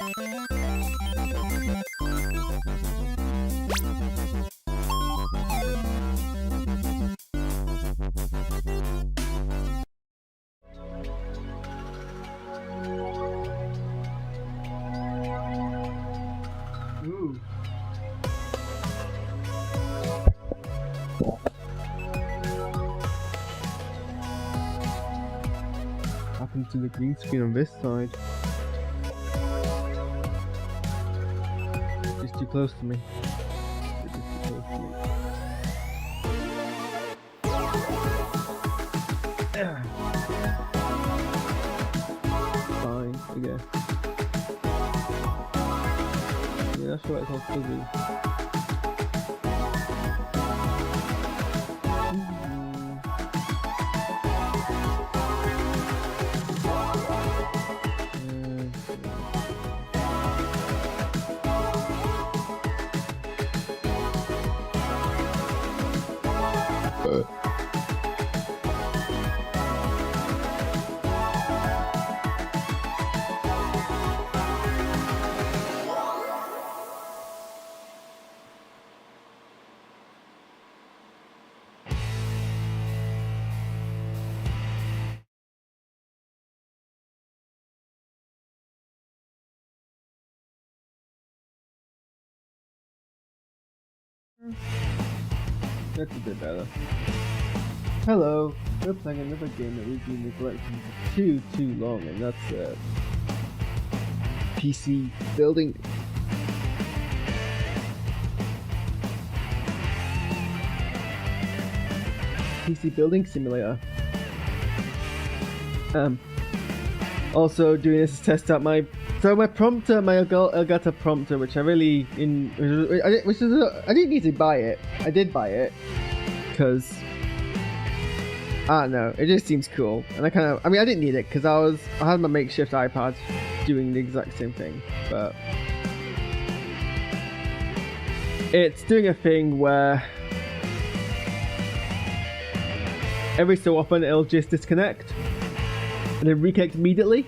Ooh. Happened to the green screen on this side? Just too close to me. It's just too close to me. Fine, I guess. Yeah, that's why it's all fuzzy. That's a bit better. Hello, we're playing another game that we've been neglecting for too long, and that's PC building. PC building simulator. Also doing this to test out my prompter, my Elgato prompter, which I really I didn't need to buy it. I did buy it because I don't know, it just seems cool, and I mean I didn't need it because I had my makeshift iPad doing the exact same thing, but it's doing a thing where every so often it'll just disconnect and then reconnect immediately,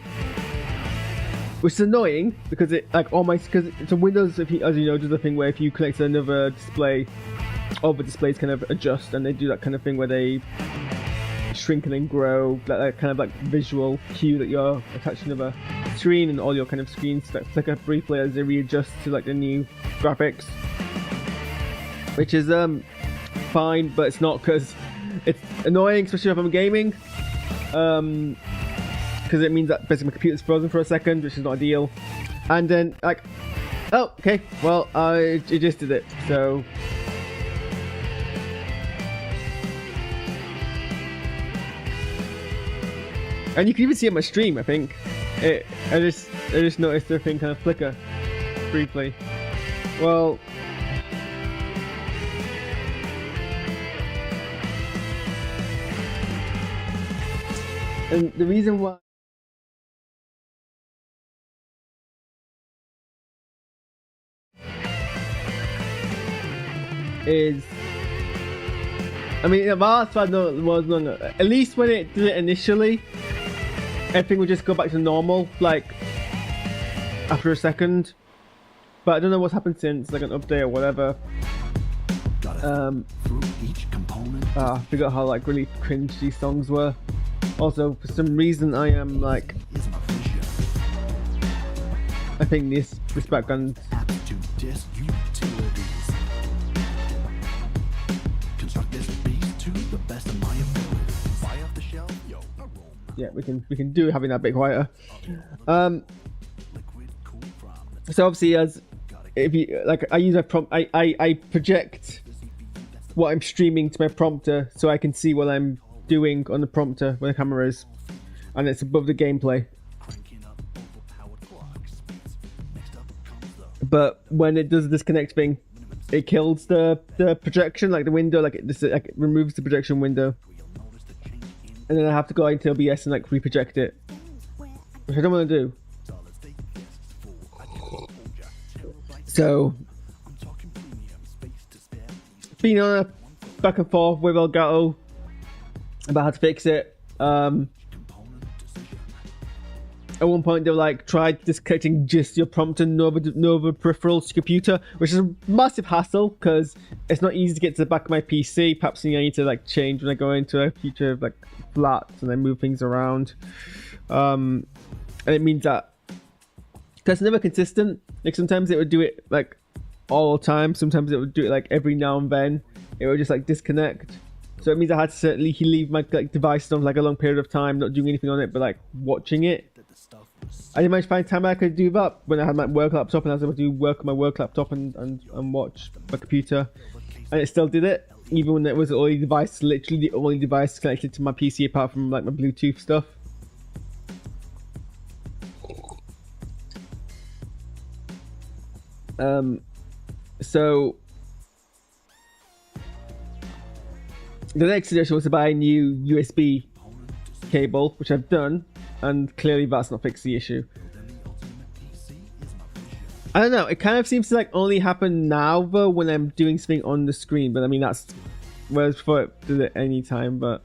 which is annoying because because it's a Windows, as you know, does a thing where if you connect to another display, all the displays kind of adjust, and they do that kind of thing where they shrink and then grow, that kind of like visual cue that you're attached to another screen, and all your kind of screens flicker briefly as they readjust to like the new graphics, which is fine, but it's not, because it's annoying, especially if I'm gaming, because it means that basically my computer's frozen for a second, which is not ideal. And then like, oh, okay, well, I just did it, so and you can even see it on my stream, I think. I just noticed the thing kind of flicker briefly. Well, and the reason why is, I mean, at least when it did it initially, everything would just go back to normal, like after a second. But I don't know what's happened since, like an update or whatever. I forgot how like really cringe these songs were. Also, for some reason, I am like, I think this background. Yeah, we can do having that bit quieter. So obviously, as if you like, I use a prompt. I project what I'm streaming to my prompter, so I can see what I'm doing on the prompter where the camera is, and it's above the gameplay. But when it does the disconnect thing, it kills the projection, like the window, like it removes the projection window, and then I have to go into OBS and like reproject it, which I don't want to do. So, been on a back and forth with Elgato about how to fix it. at one point they were like, try disconnecting just your prompt and no other peripherals to your computer, which is a massive hassle because it's not easy to get to the back of my PC. Perhaps I need to like change when I go into a future of like flats and then move things around. And it means that because it's never consistent. Like sometimes it would do it like all the time. Sometimes it would do it like every now and then. It would just like disconnect. So it means I had to certainly leave my like device on like a long period of time, not doing anything on it, but like watching it. I didn't manage to find time I could do that when I had my work laptop and I was able to do work on my work laptop and watch my computer, and it still did it even when it was the only device, literally the only device connected to my PC apart from like my Bluetooth stuff. So the next suggestion was to buy a new USB cable, which I've done, and clearly that's not fixed the issue. I don't know, it kind of seems to like only happen now though when I'm doing something on the screen, but I mean that's, whereas before it did it any time, but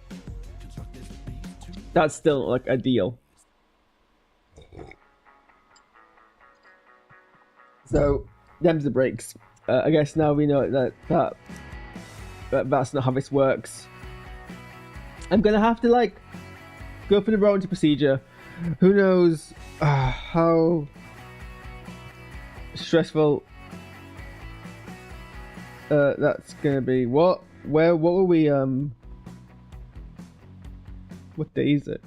that's still like a deal. So them's the breaks. I guess now we know that that's not how this works. I'm gonna have to like go for the warranty procedure. Who knows how stressful that's gonna be. What were we what day is it?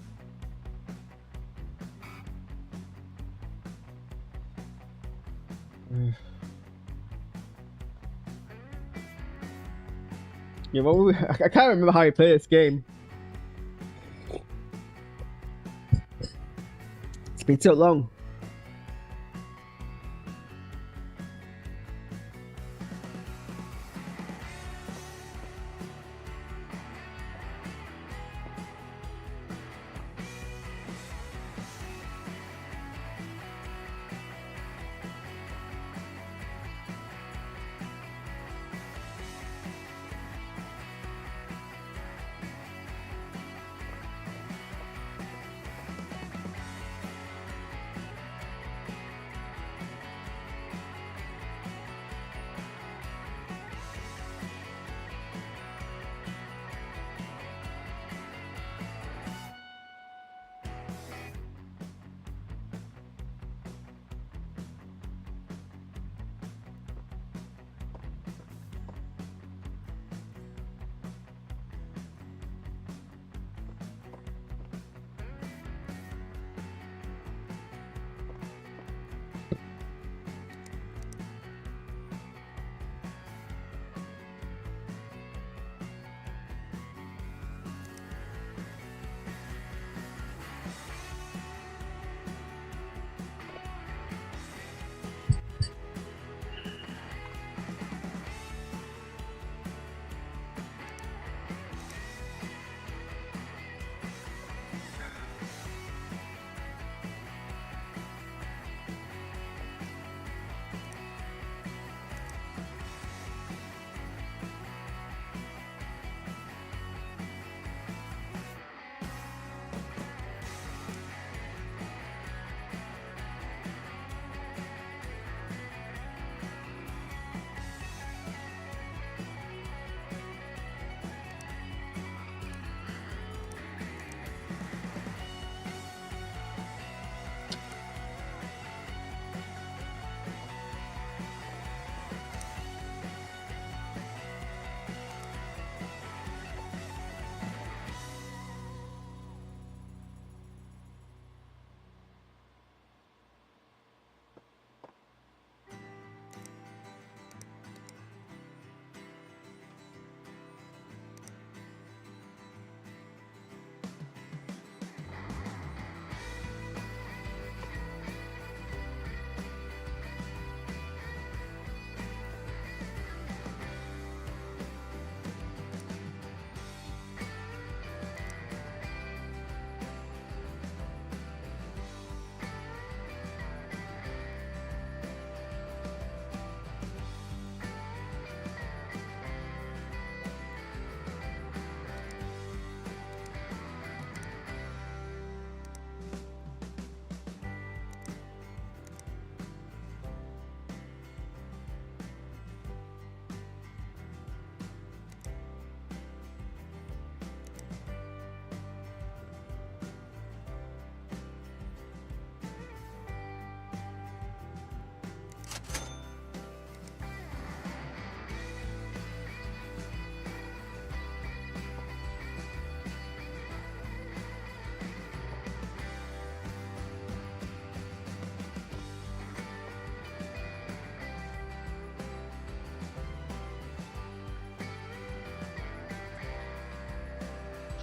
Yeah, what were we? I can't remember how you play this game. It's been so long.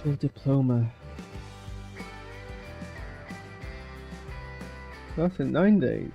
Full diploma. That's in 9 days.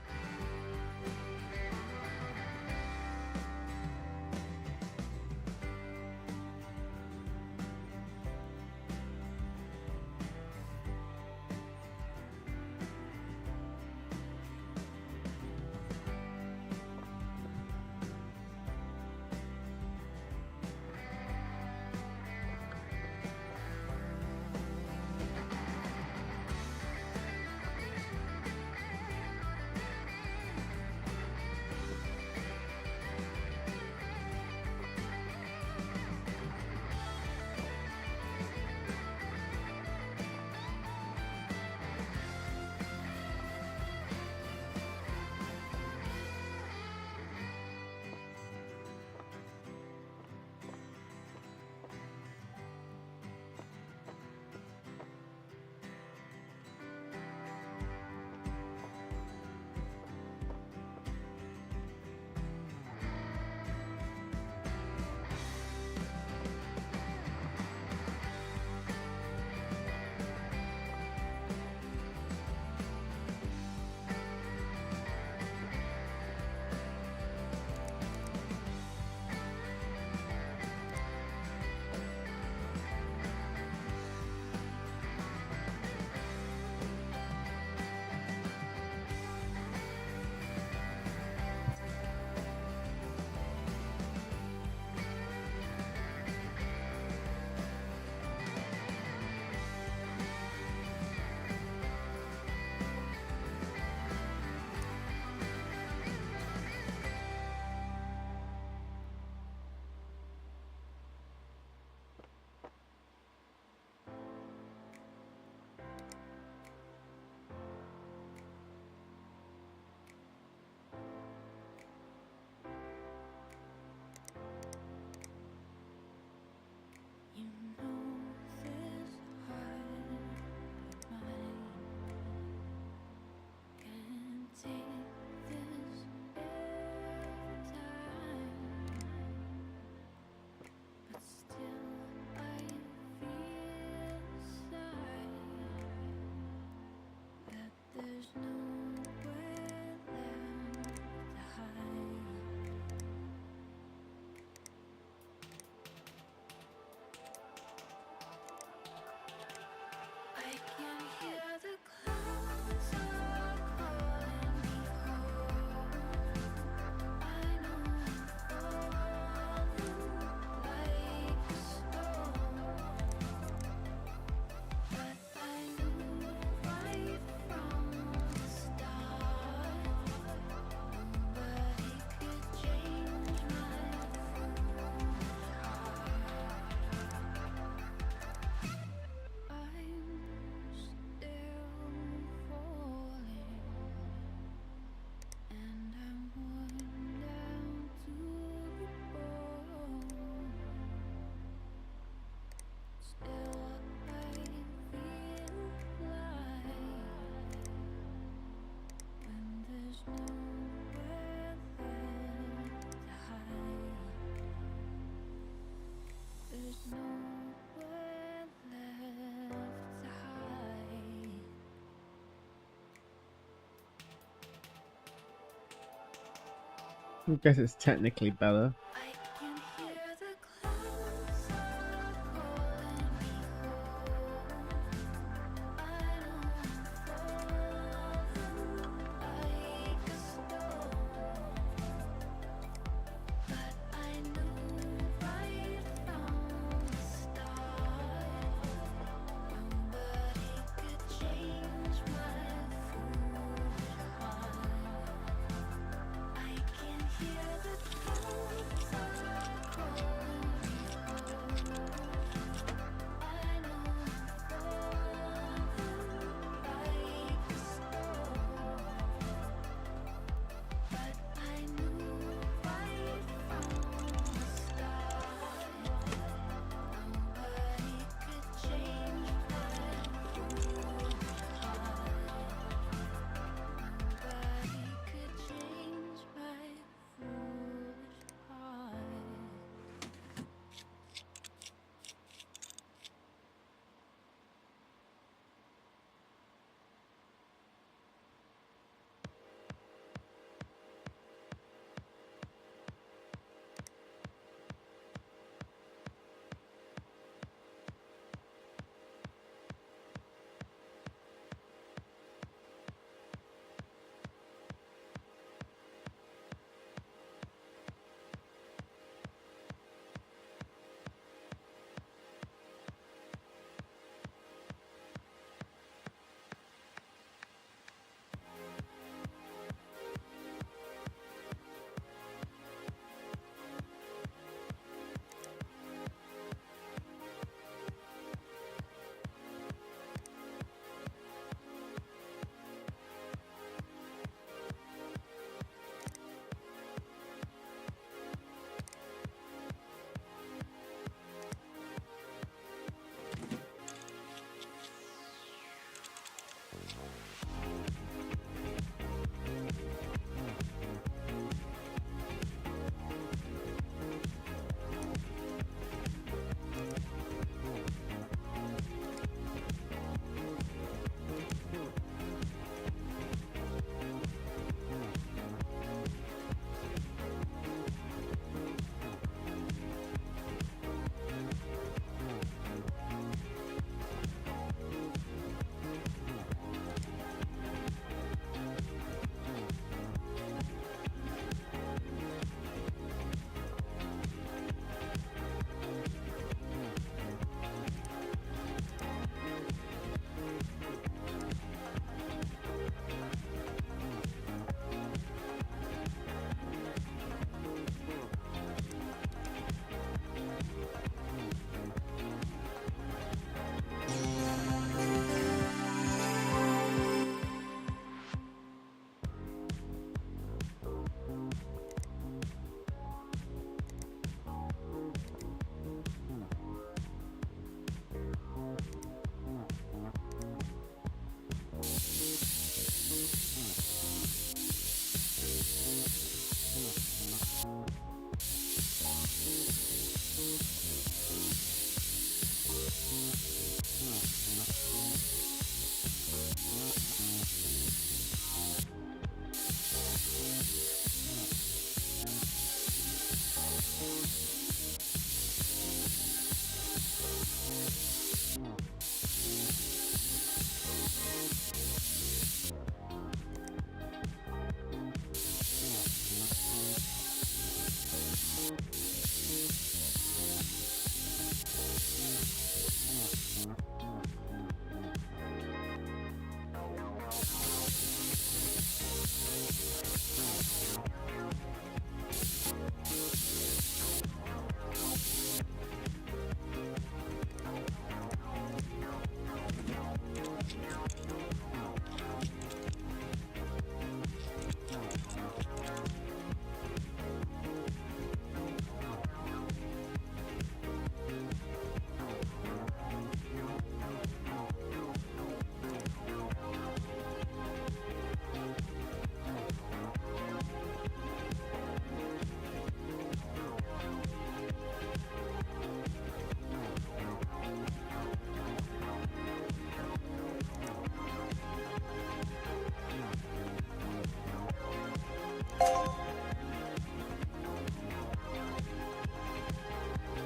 I guess it's technically better.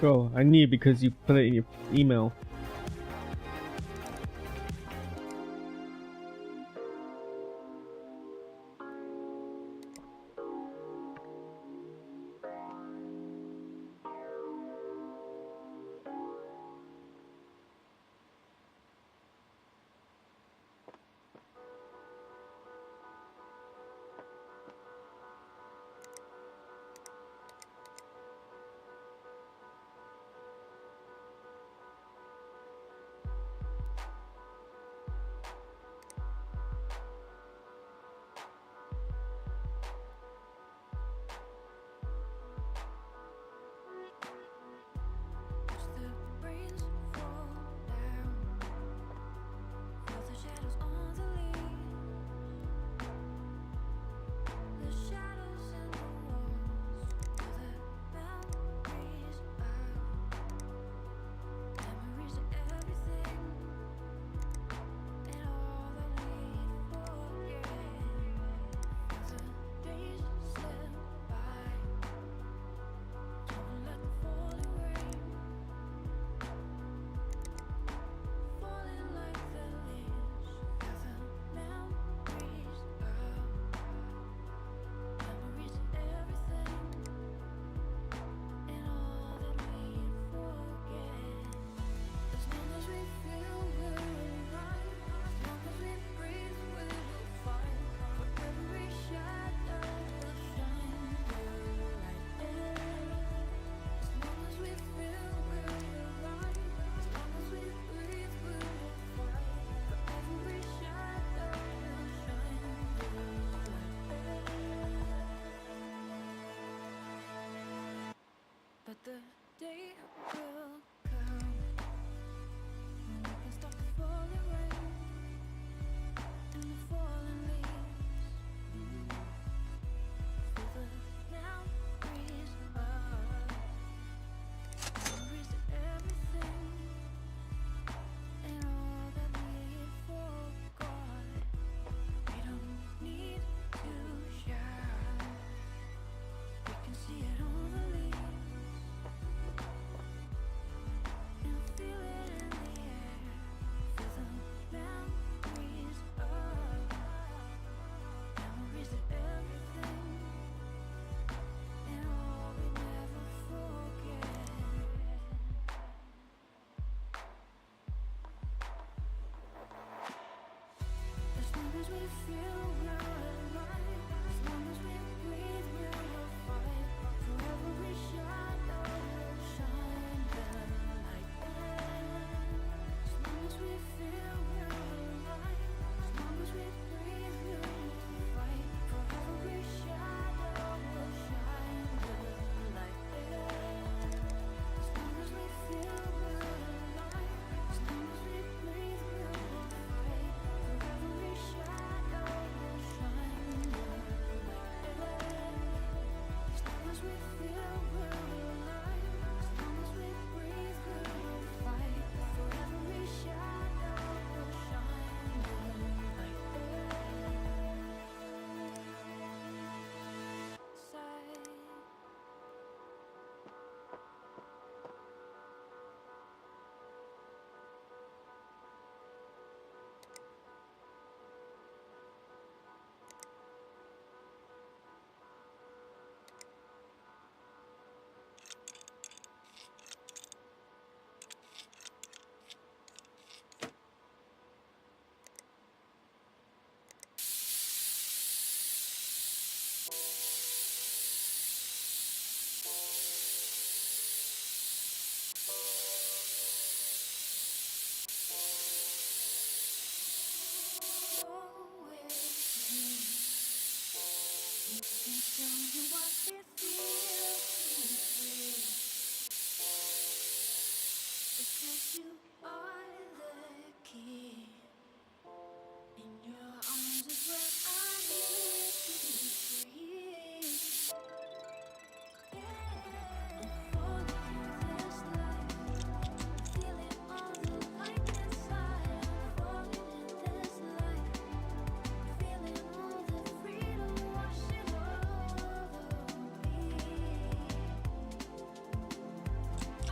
Bro, I knew because you put it in your email. But the day will come when we can stop the falling rain and the falling leaves. Feel the now breeze up, memories of everything and all that we forgot. We don't need to shout, we can see it on the leaves. Feel it in the air, feel the memories of everything and all we never forget. As long as we feel we're alive, as long as we breathe, we will fight. Forever we shadow will shine the light. As long as we feel we're alive, as long as we breathe, we will fight. Forever we shadow will shine the light. As long as we feel we're alive, as long as we breathe, we will fight. Forever we shadow will shine the light. As long as we feel we're alive, as long as we breathe, we will fight. Forever we shadow will shine the light. Side. Because you are the key. In your arms is where I need to be free. Falling in this light, feeling all the light inside. Falling in this light, feeling all the freedom washing over me. I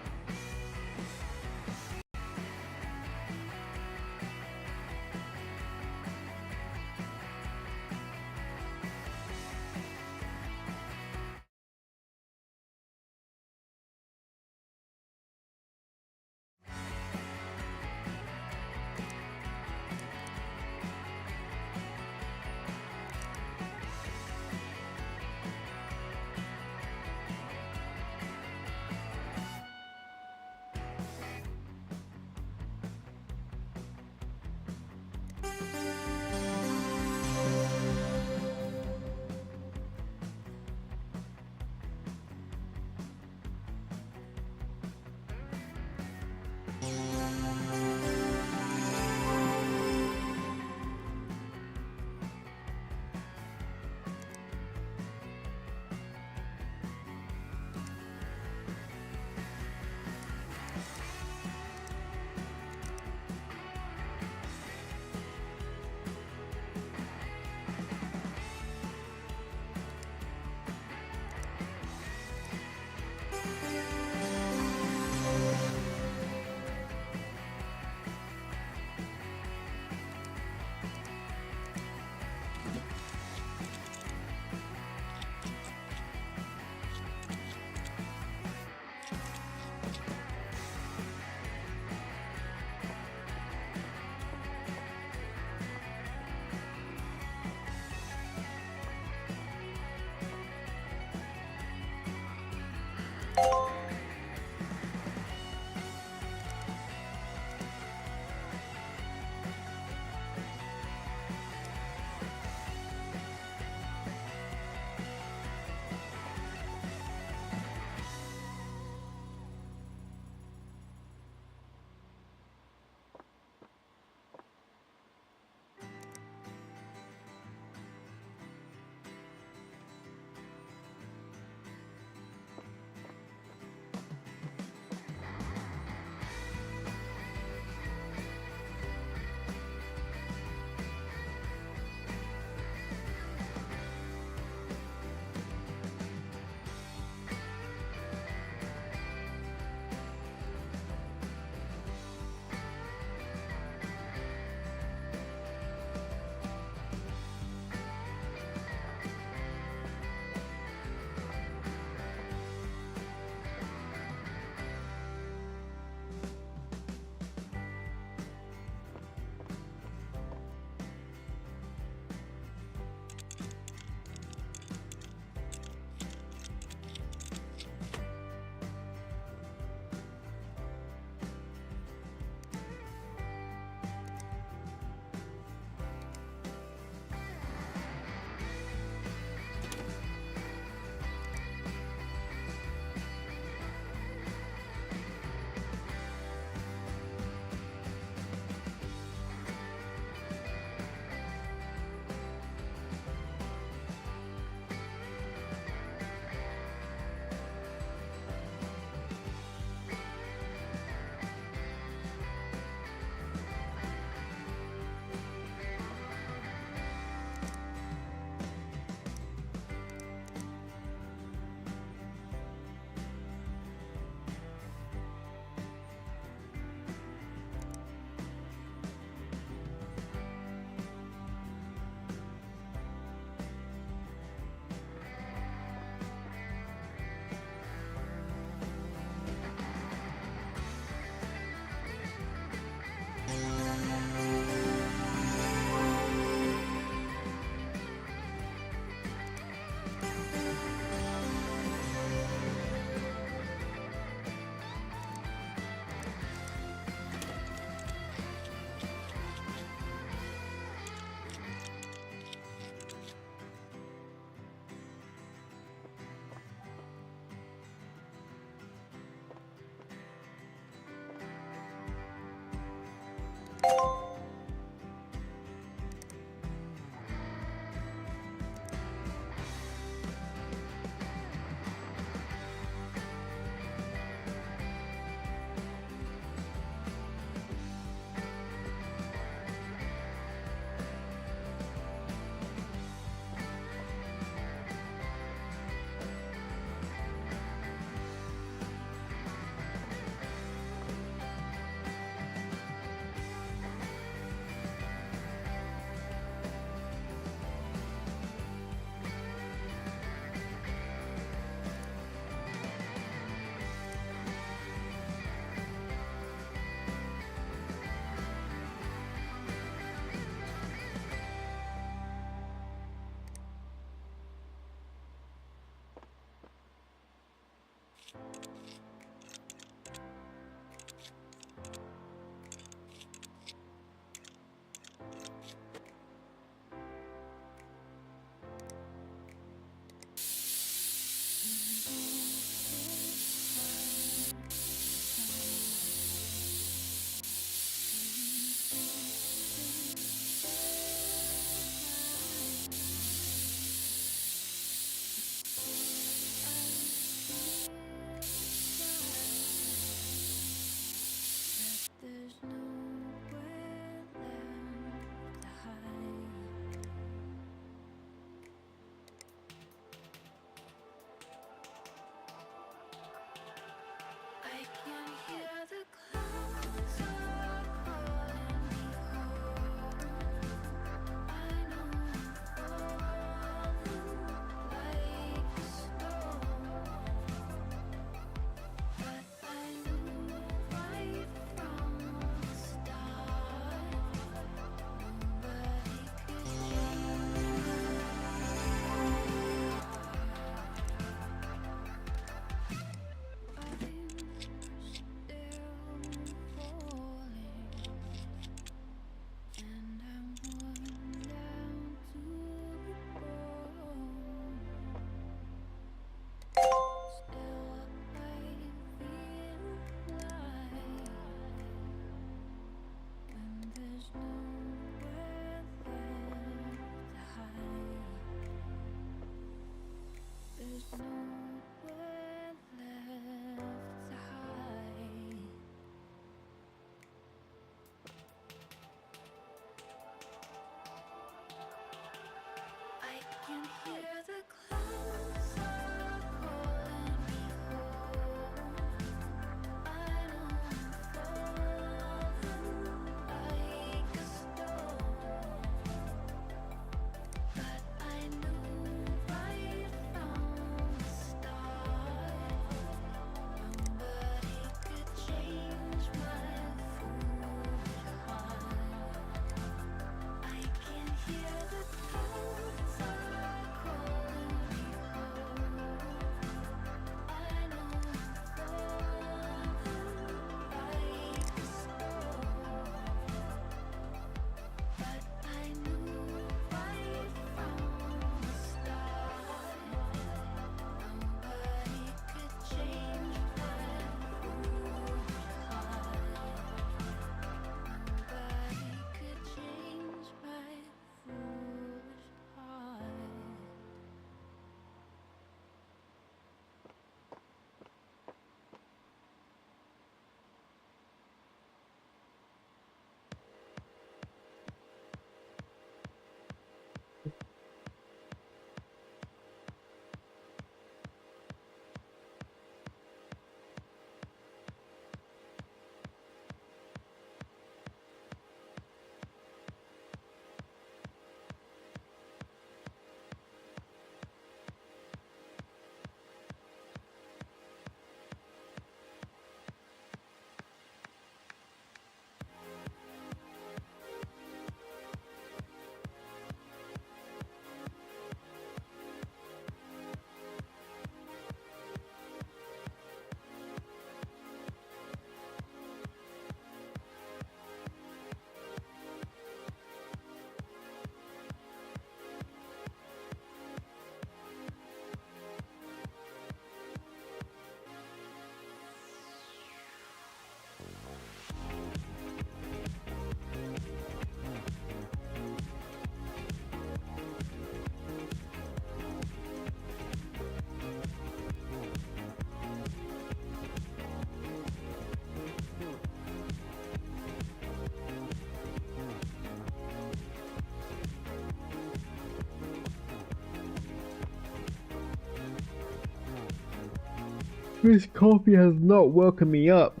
This coffee has not woken me up.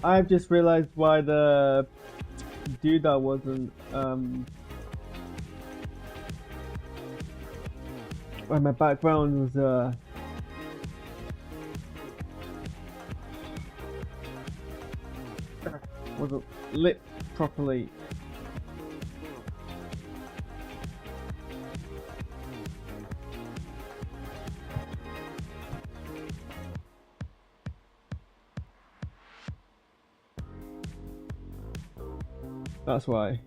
I've just realized why the doodah wasn't why my background wasn't lit properly. That's why.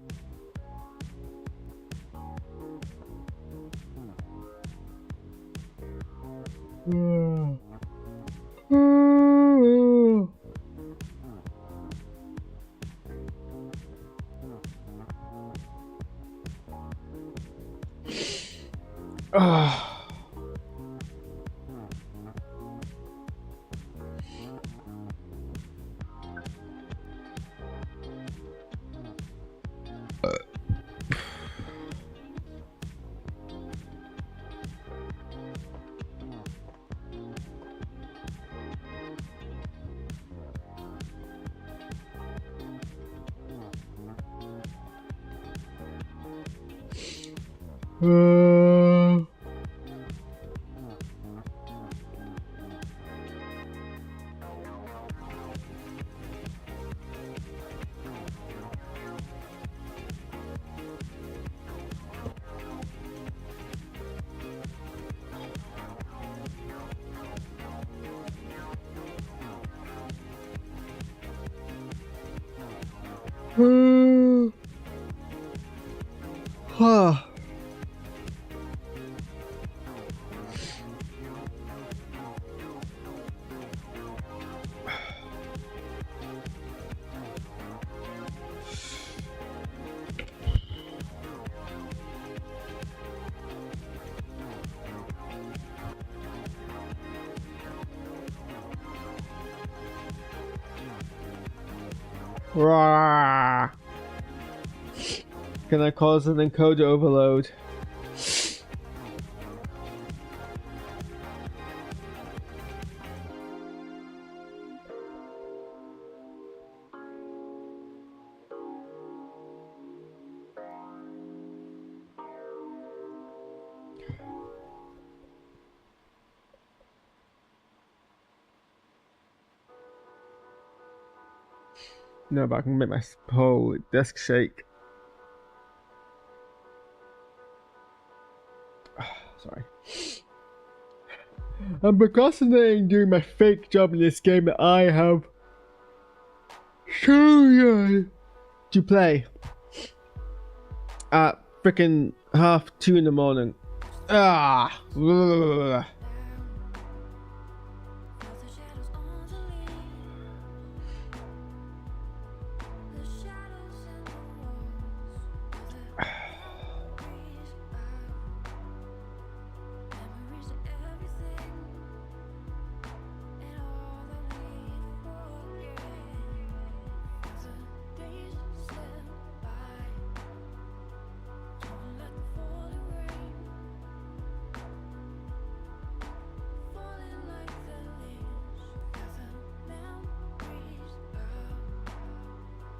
Rawr. Can I cause an encoder overload? No, but I can make my whole desk shake. Sorry. I'm procrastinating doing my fake job in this game that I have chosen to play at frickin' 2:30 in the morning. Felt the shadows on the leaves, the shadows and the walls, memories of everything and all that we'd forget. The days slip by, don't let the falling rain, falling like the leaves. The memories of everything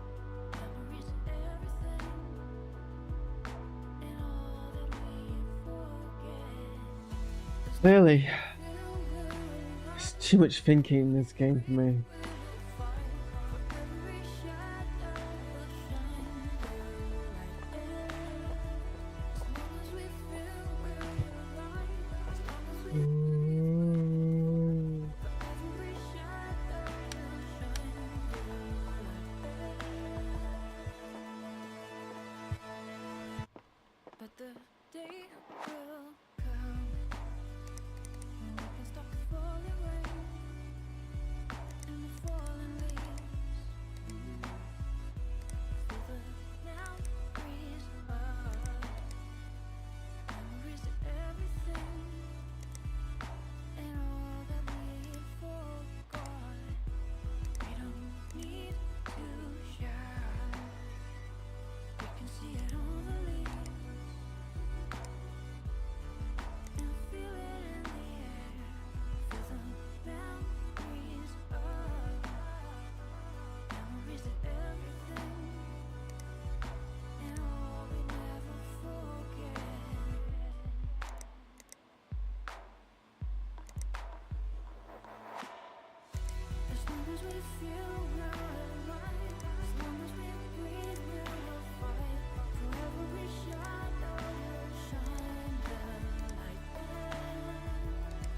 and all that we'd forget. Clearly, there's too much thinking in this game for me. But the day will come when we can stop the falling rain and the feel we're alive, as long as we breathe, we will fight. Forever we shadow will shine the light.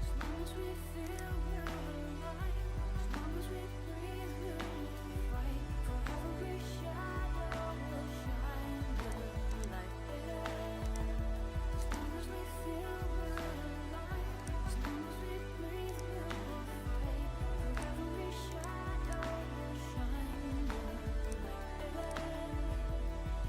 As long as we feel we're alive, as long as we breathe, we will fight. Forever we shadow will shine the light. As long as we feel we're alive, as long as we breathe, we will fight. Forever we shadow will shine the light.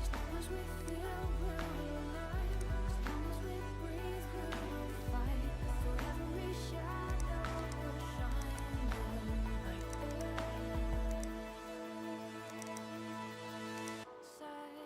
As long as we feel we're alive, as long as we breathe, we will fight. Forever we shadow will shine the light. Side.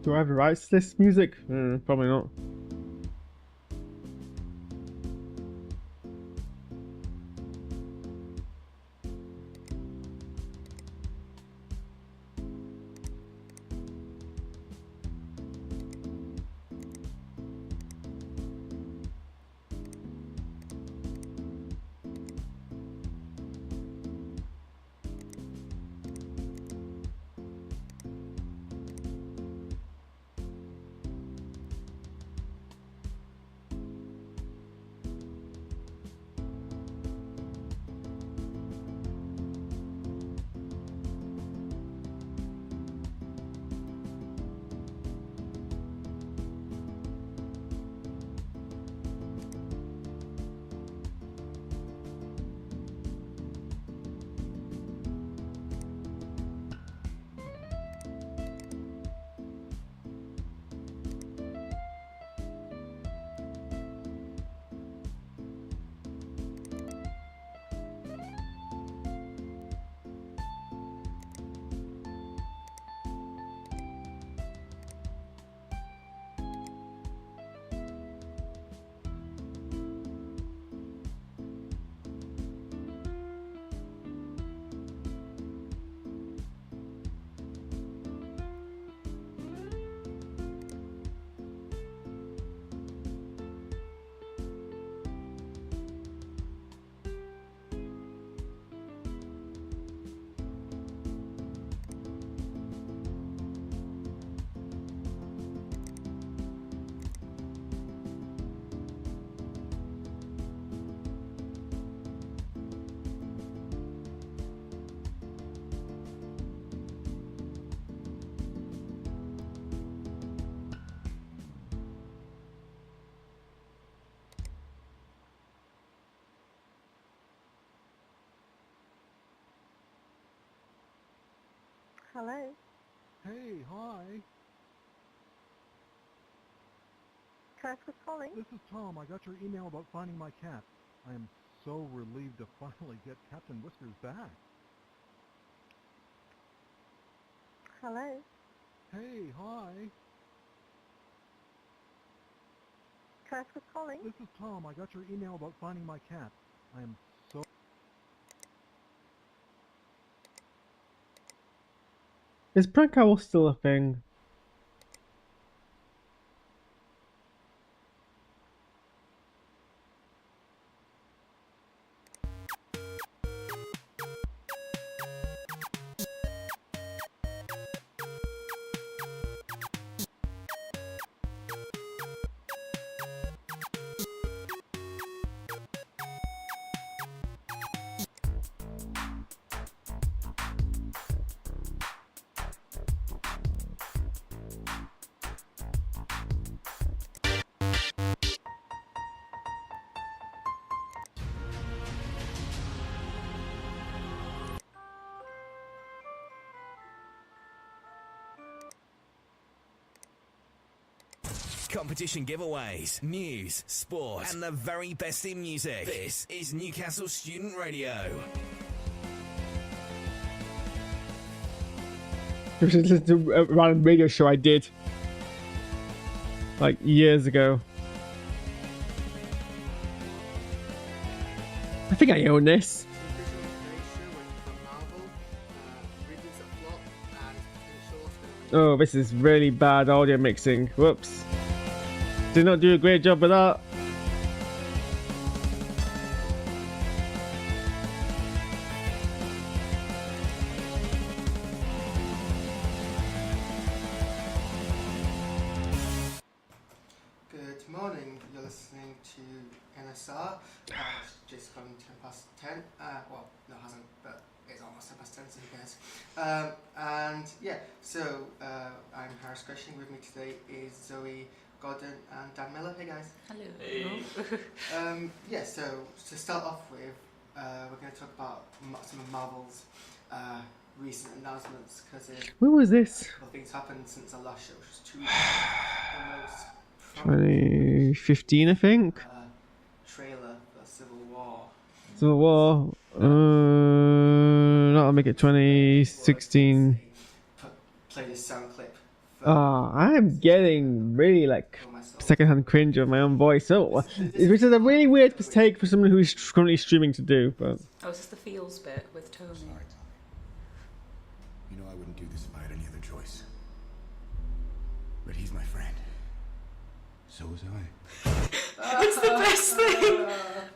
Do I have the rights to this music? Probably not. Hello. Hey, hi. Can I ask who's calling? This is Tom. I got your email about finding my cat. I am so relieved to finally get Captain Whiskers back. Hello. Hey, hi. Can I ask who's calling? This is Tom. I got your email about finding my cat. I am so... Is prank owl still a thing? Competition giveaways, news, sport, and the very best in music. This is Newcastle Student Radio. This is a random radio show I did like years ago. I think I own this. Oh, this is really bad audio mixing. Whoops. Did not do a great job with that. Good morning, you're listening to NSR. It's just gone 10 past 10. Well, no, it hasn't, but it's almost 10 past 10, so who cares? And yeah, so I'm Harris Gresham. With me today is Zoe Gordon and Dan Miller. Hey guys. Hello. Hey. Yeah, so to start off with, we're going to talk about some of Marvel's recent announcements, because When was this? a couple of things happened since our last show, which was 2 weeks ago. The most 2015, I think. trailer for Civil War. Civil War. That'll make it 2016. Play this sound clip Ah, I'm getting really like for myself. secondhand cringe of my own voice. So, which is a really weird mistake for someone who's currently streaming to do. But Oh, is this the feels bit with Tony? Sorry, Tom. You know I wouldn't do this if I had any other choice. But he's my friend. So was I. It's the best thing!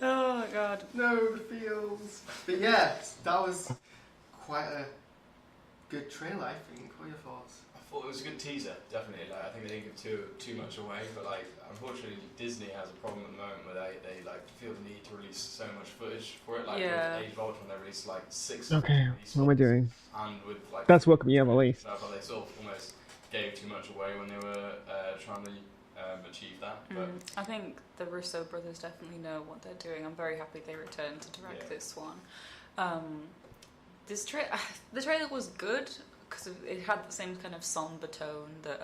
Oh my god. No, the feels. But yeah, that was quite a good trailer, I think. What are your thoughts? I thought it was a good teaser, definitely. Like, I think they didn't give too much away, but like, unfortunately, Disney has a problem at the moment where they like feel the need to release so much footage for it. Like Yeah. with Age of Ultron, they released like 6. okay, release what am I slots, doing? And with like That's woken me up at least. no, but they sort of almost gave too much away when they were trying to achieve that. But I think the Russo brothers definitely know what they're doing. I'm very happy they returned to direct Yeah. this one. The trailer was good because it had the same kind of somber tone that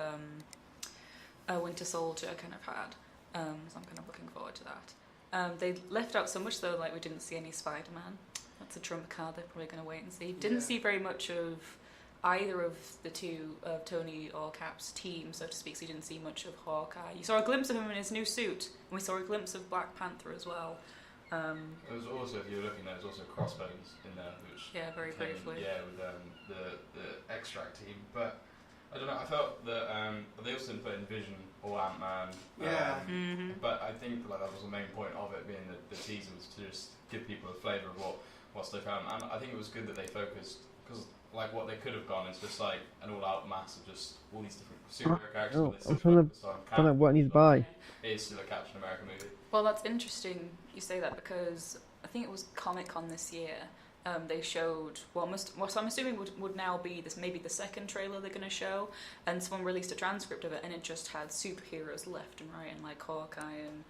Winter Soldier kind of had. So I'm kind of looking forward to that. They left out so much though, like we didn't see any Spider-Man. That's a trump card they're probably going to wait and see. Didn't Yeah. see very much of either of the two of Tony or Cap's team, so to speak. So you didn't see much of Hawkeye. You saw a glimpse of him in his new suit, and we saw a glimpse of Black Panther as well. it was also, if you were looking, there was also Crossbones in there, which Yeah, very came, briefly. yeah, with the extract team. But I don't know. I felt that they also didn't put in Vision or Ant-Man. Yeah. But I think like that was the main point of it being the teaser, was to just give people a flavour of what's they found. And I think it was good that they focused, because like what they could have gone is just like an all-out mass of just all these different superhero characters. Oh, but they I'm still trying to focused on find out Cap. what I need to buy. It is still a Captain America movie. Well, that's interesting you say that, because I think it was Comic-Con this year. They showed so I'm assuming would now be this, maybe the second trailer they're going to show, and someone released a transcript of it, and it just had superheroes left and right, and like Hawkeye and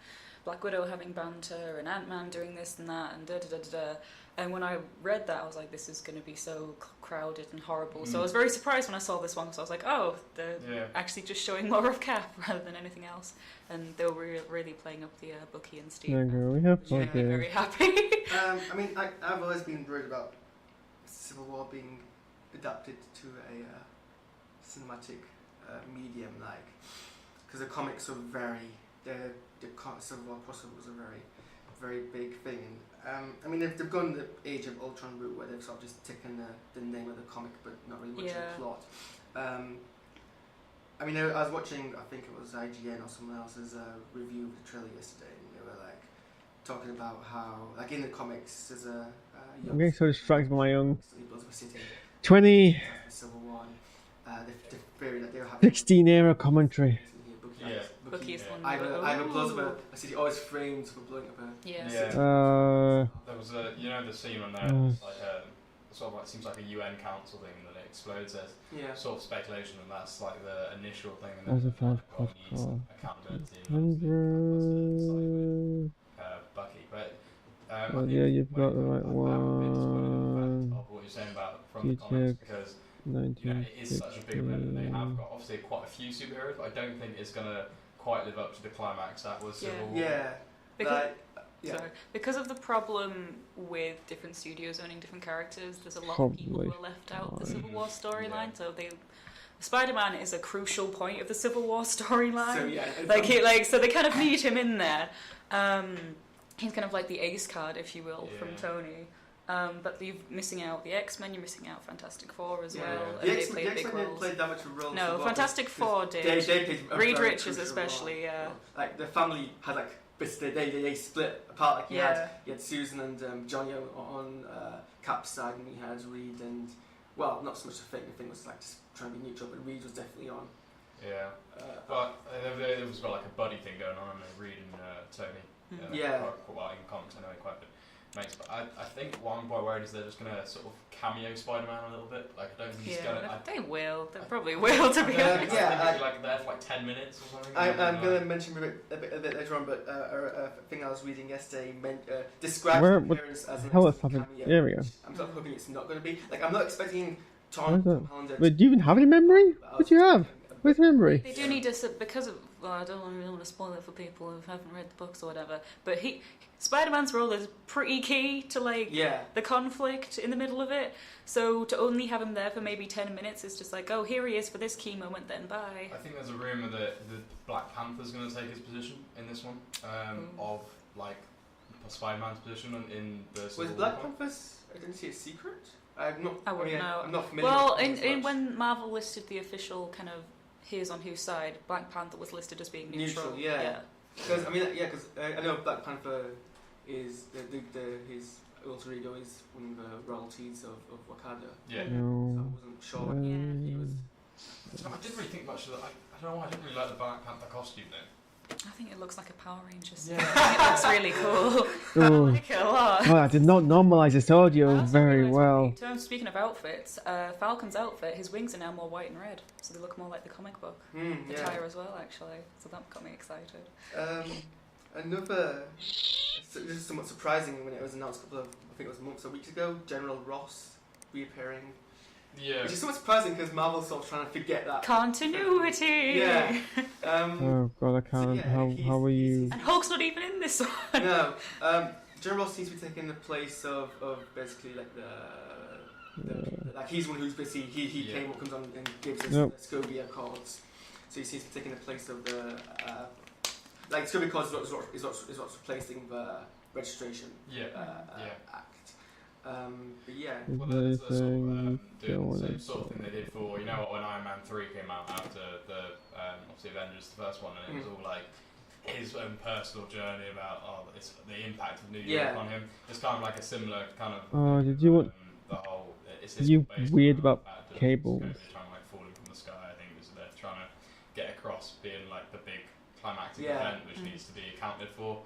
Black Widow having banter, and Ant-Man doing this and that, and da da da da da. And when I read that, I was like, this is going to be so crowded and horrible. So I was very surprised when I saw this one, because I was like, oh, they're actually just showing more of Cap rather than anything else. And they were really playing up the Bucky and Steve. There you go, we have Which made me very happy. I mean, I've always been worried about Civil War being adapted to a cinematic medium, like, because the comics are very, the Civil War crossover was a very big thing. I mean, they've gone the Age of Ultron route, where they've sort of just taken the name of the comic, but not really much of the plot. I mean, I was watching, I think it was IGN or someone else's review of the trailer yesterday, and they were like talking about how, like, in the comics, there's a young I'm getting so distracted by my own he builds a city. 2016 Civil War. The theory that they were having era commentary. Bucky is the one. Either blows up a city, always framed for blowing up a. Yeah. There was a, you know, the scene when there's like sort of like, seems like a UN council thing, and then it explodes. There's sort of speculation, and that's like the initial thing. And As a then five accountability. Bucky, but Oh yeah, you've got the right one. of what you're saying about from the comics, because you know, it is such a big event, and they have got obviously quite a few superheroes, but I don't think it's gonna quite live up to the climax that was Civil War. Yeah. Because of the problem with different studios owning different characters, there's a lot of people who are left out of the Civil War storyline. So Spider-Man is a crucial point of the Civil War storyline. So they kind of need him in there. He's kind of like the ace card, if you will, from Tony. But you're missing out the X-Men, you're missing out Fantastic Four as well. The And they X-Men played big didn't roles. play that much of a role. No, Fantastic Four did. They played a Reed very Richards crucial especially, role. Like, the family had, like, they split apart. Like, you had Susan and Johnny on Cap's side, and we had Reed and, well, not so much the thing was like just trying to be neutral, but Reed was definitely on. Yeah. But there was got like a buddy thing going on, and Reed and Tony. Quite well, in comics, I know they're quite good mates. But I think what I'm quite worried is they're just gonna sort of cameo Spider-Man a little bit. Like, I don't think he's gonna. They will. They probably will, to be honest. Like there for like 10 minutes or something. I'm going to mention a bit later on, but a thing I was reading yesterday describes the appearance as an cameo. There we go. I'm sort of hoping it's not going to be. Like, I'm not expecting Tom Holland. Wait, do you even have any memory? What do you have? Where's memory? They do need to, because of, well, I don't really want to spoil it for people who haven't read the books or whatever, but Spider-Man's role is pretty key to, like, the conflict in the middle of it. So to only have him there for maybe 10 minutes is just like, oh, here he is for this key moment, then bye. I think there's a rumour that the Black Panther's going to take his position in this one, of, like, Spider-Man's position in the Civil War. Was Black Panther's identity a secret? I wouldn't know. I'm not familiar well, with when Marvel listed the official kind of here's on whose side, Black Panther was listed as being neutral. Because I know Black Panther is his alter ego is one of the royalties of Wakanda. Yeah. So I wasn't sure he was. I didn't really think much of that. I don't know why I didn't really like the Black Panther costume though. I think it looks like a Power Rangers. Yeah. It looks really cool. I like it a lot. Oh, I did not normalise this audio very well. Speaking of outfits, Falcon's outfit, his wings are now more white and red, so they look more like the comic book attire as well, actually. So that got me excited. Another, this is somewhat surprising when it was announced a couple of, I think it was months or weeks ago, General Ross reappearing. Yeah. Which is somewhat surprising because Marvel's sort of trying to forget that. Continuity! Yeah. Oh god, I can't. How are you? And Hulk's not even in this one! No. General Ross seems to be taking the place of basically like like he's one who's basically, he came up, comes on and gives us the Scobie Accords. So he seems to be taking the place of the, like Scobie Accords is what's replacing the registration act. But yeah. Well, that's the sort of, doing the same sort of thing they did for, you know, when Iron Man 3 came out after the, obviously Avengers, the first one, and it was all like his own personal journey about the impact of New York on him. It's kind of like a similar kind of. Oh, did you want? The whole. Are you weird about cables? Trying to like falling from the sky. I think is they're trying to get across being like the big climactic event which needs to be accounted for.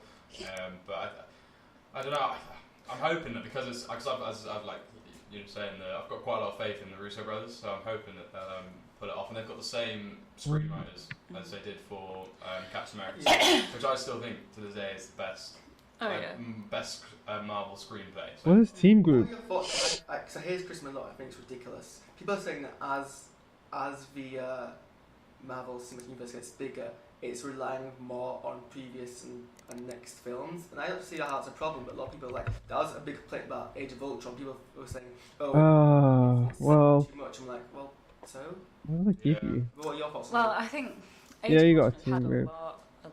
But I don't know. I'm hoping that because it's because I've like you know saying I've got quite a lot of faith in the Russo brothers, so I'm hoping that they'll pull it off, and they've got the same screenwriters as they did for Captain America, which I still think to this day is the best. Oh, like, yeah. best Marvel screenplay. So What is Team What Group? are your thoughts? Because I hear this Christmas a lot. I think it's ridiculous. People are saying that as the Marvel Cinematic Universe gets bigger, it's relying more on previous and next films. And I don't see how that's a problem, but a lot of people are like, that was a big complaint about Age of Ultron. People were saying, oh, it's Well, too much. I'm like, well, so? what did I give Yeah. you? What are your thoughts on Well, that? I think Yeah, Age you of got Ultron had Team Group.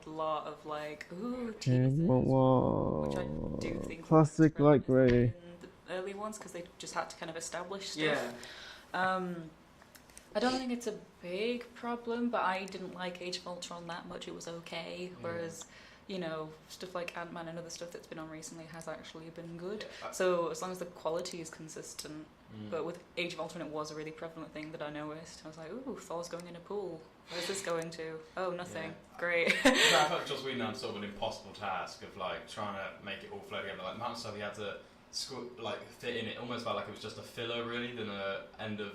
a lot of like And teasers, which I what? do think Classic were light relevant grey. in the early ones because they just had to kind of establish stuff. Yeah. I don't think it's a big problem, but I didn't like Age of Ultron that much. It was okay, whereas, you know, stuff like Ant-Man and other stuff that's been on recently has actually been good. Yeah, So as long as the quality is consistent, but with Age of Ultron it was a really prevalent thing that I noticed. I was like, ooh, Thor's going in a pool. Where's this going to? Oh, nothing. Yeah. Great. I felt Joss Whedon had sort of an impossible task of like trying to make it all flow together. Like the amount of stuff he had to fit in, it almost felt like it was just a filler really than a end of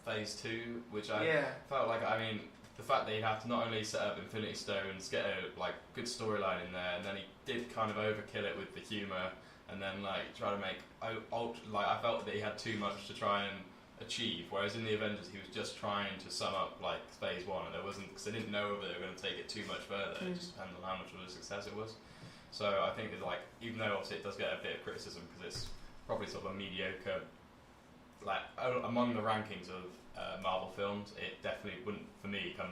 phase 2, which I felt like, I mean, the fact that he'd have to not only set up Infinity Stones, get a like good storyline in there, and then he did kind of overkill it with the humour, and then like try to make I felt that he had too much to try and achieve, whereas in the Avengers he was just trying to sum up like phase 1, and there wasn't, because they didn't know whether they were going to take it too much further. It just depends on how much of a success it was. So I think it's like, even though obviously it does get a bit of criticism because it's probably sort of a mediocre, like among the rankings of Marvel films, it definitely wouldn't for me come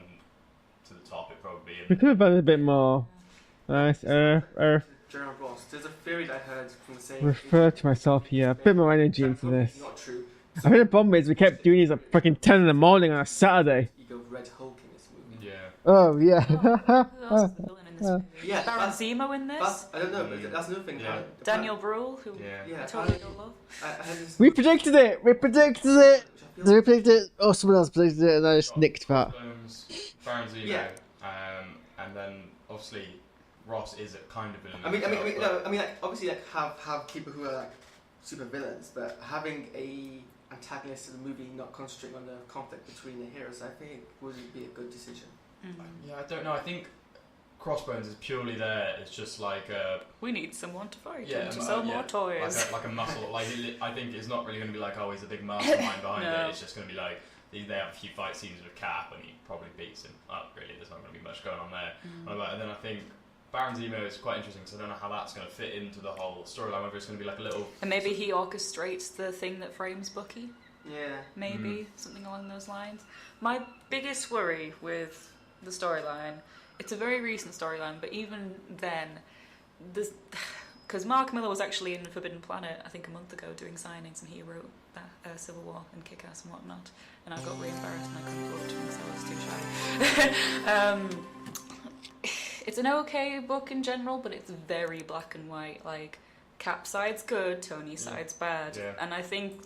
to the top. It probably We could have done a bit more. Nice. General Ross, there's a theory that I heard from the same. Refer to myself here. A bit more energy into this. Not true. I think the problem is we kept doing these at fucking 10 in the morning on a Saturday. You go Red Hulk in this movie. Yeah. Oh, yeah. Who else is the villain in this movie? Yeah, Is Baron Zemo in this? I don't know, but that's another thing. Yeah. Daniel Bruhl, who Yeah. I totally don't love. I had this. We predicted it! We predicted it! We predicted it. Oh, someone else predicted it and I just nicked that. Baron Zemo, Yeah. and then obviously Ross is a kind of villain. I mean, himself, like, obviously, like have people who are like super villains, but having a antagonist in the movie not concentrating on the conflict between the heroes, I think would be a good decision. Yeah, I don't know. I think Crossbones is purely there. It's just like We need someone to fight yeah, and to sell more toys. like a muscle. Like I think it's not really going to be like, oh, he's a big mastermind behind No. it. It's just going to be like they have a few fight scenes with Cap, and he probably beats him up. Really, there's not going to be much going on there. And then I think Baron Zemo is quite interesting because I don't know how that's going to fit into the whole storyline. Whether it's going to be like a little And maybe he orchestrates the thing that frames Bucky. Yeah. Maybe something along those lines. My biggest worry with the storyline, it's a very recent storyline, but even then, because Mark Miller was actually in Forbidden Planet, I think a month ago, doing signings, and he wrote that Civil War and Kick-Ass and whatnot, and I got really embarrassed and I couldn't talk to him because I was too shy. It's an okay book in general, but it's very black and white. Like, Cap side's good, Tony side's bad, and I think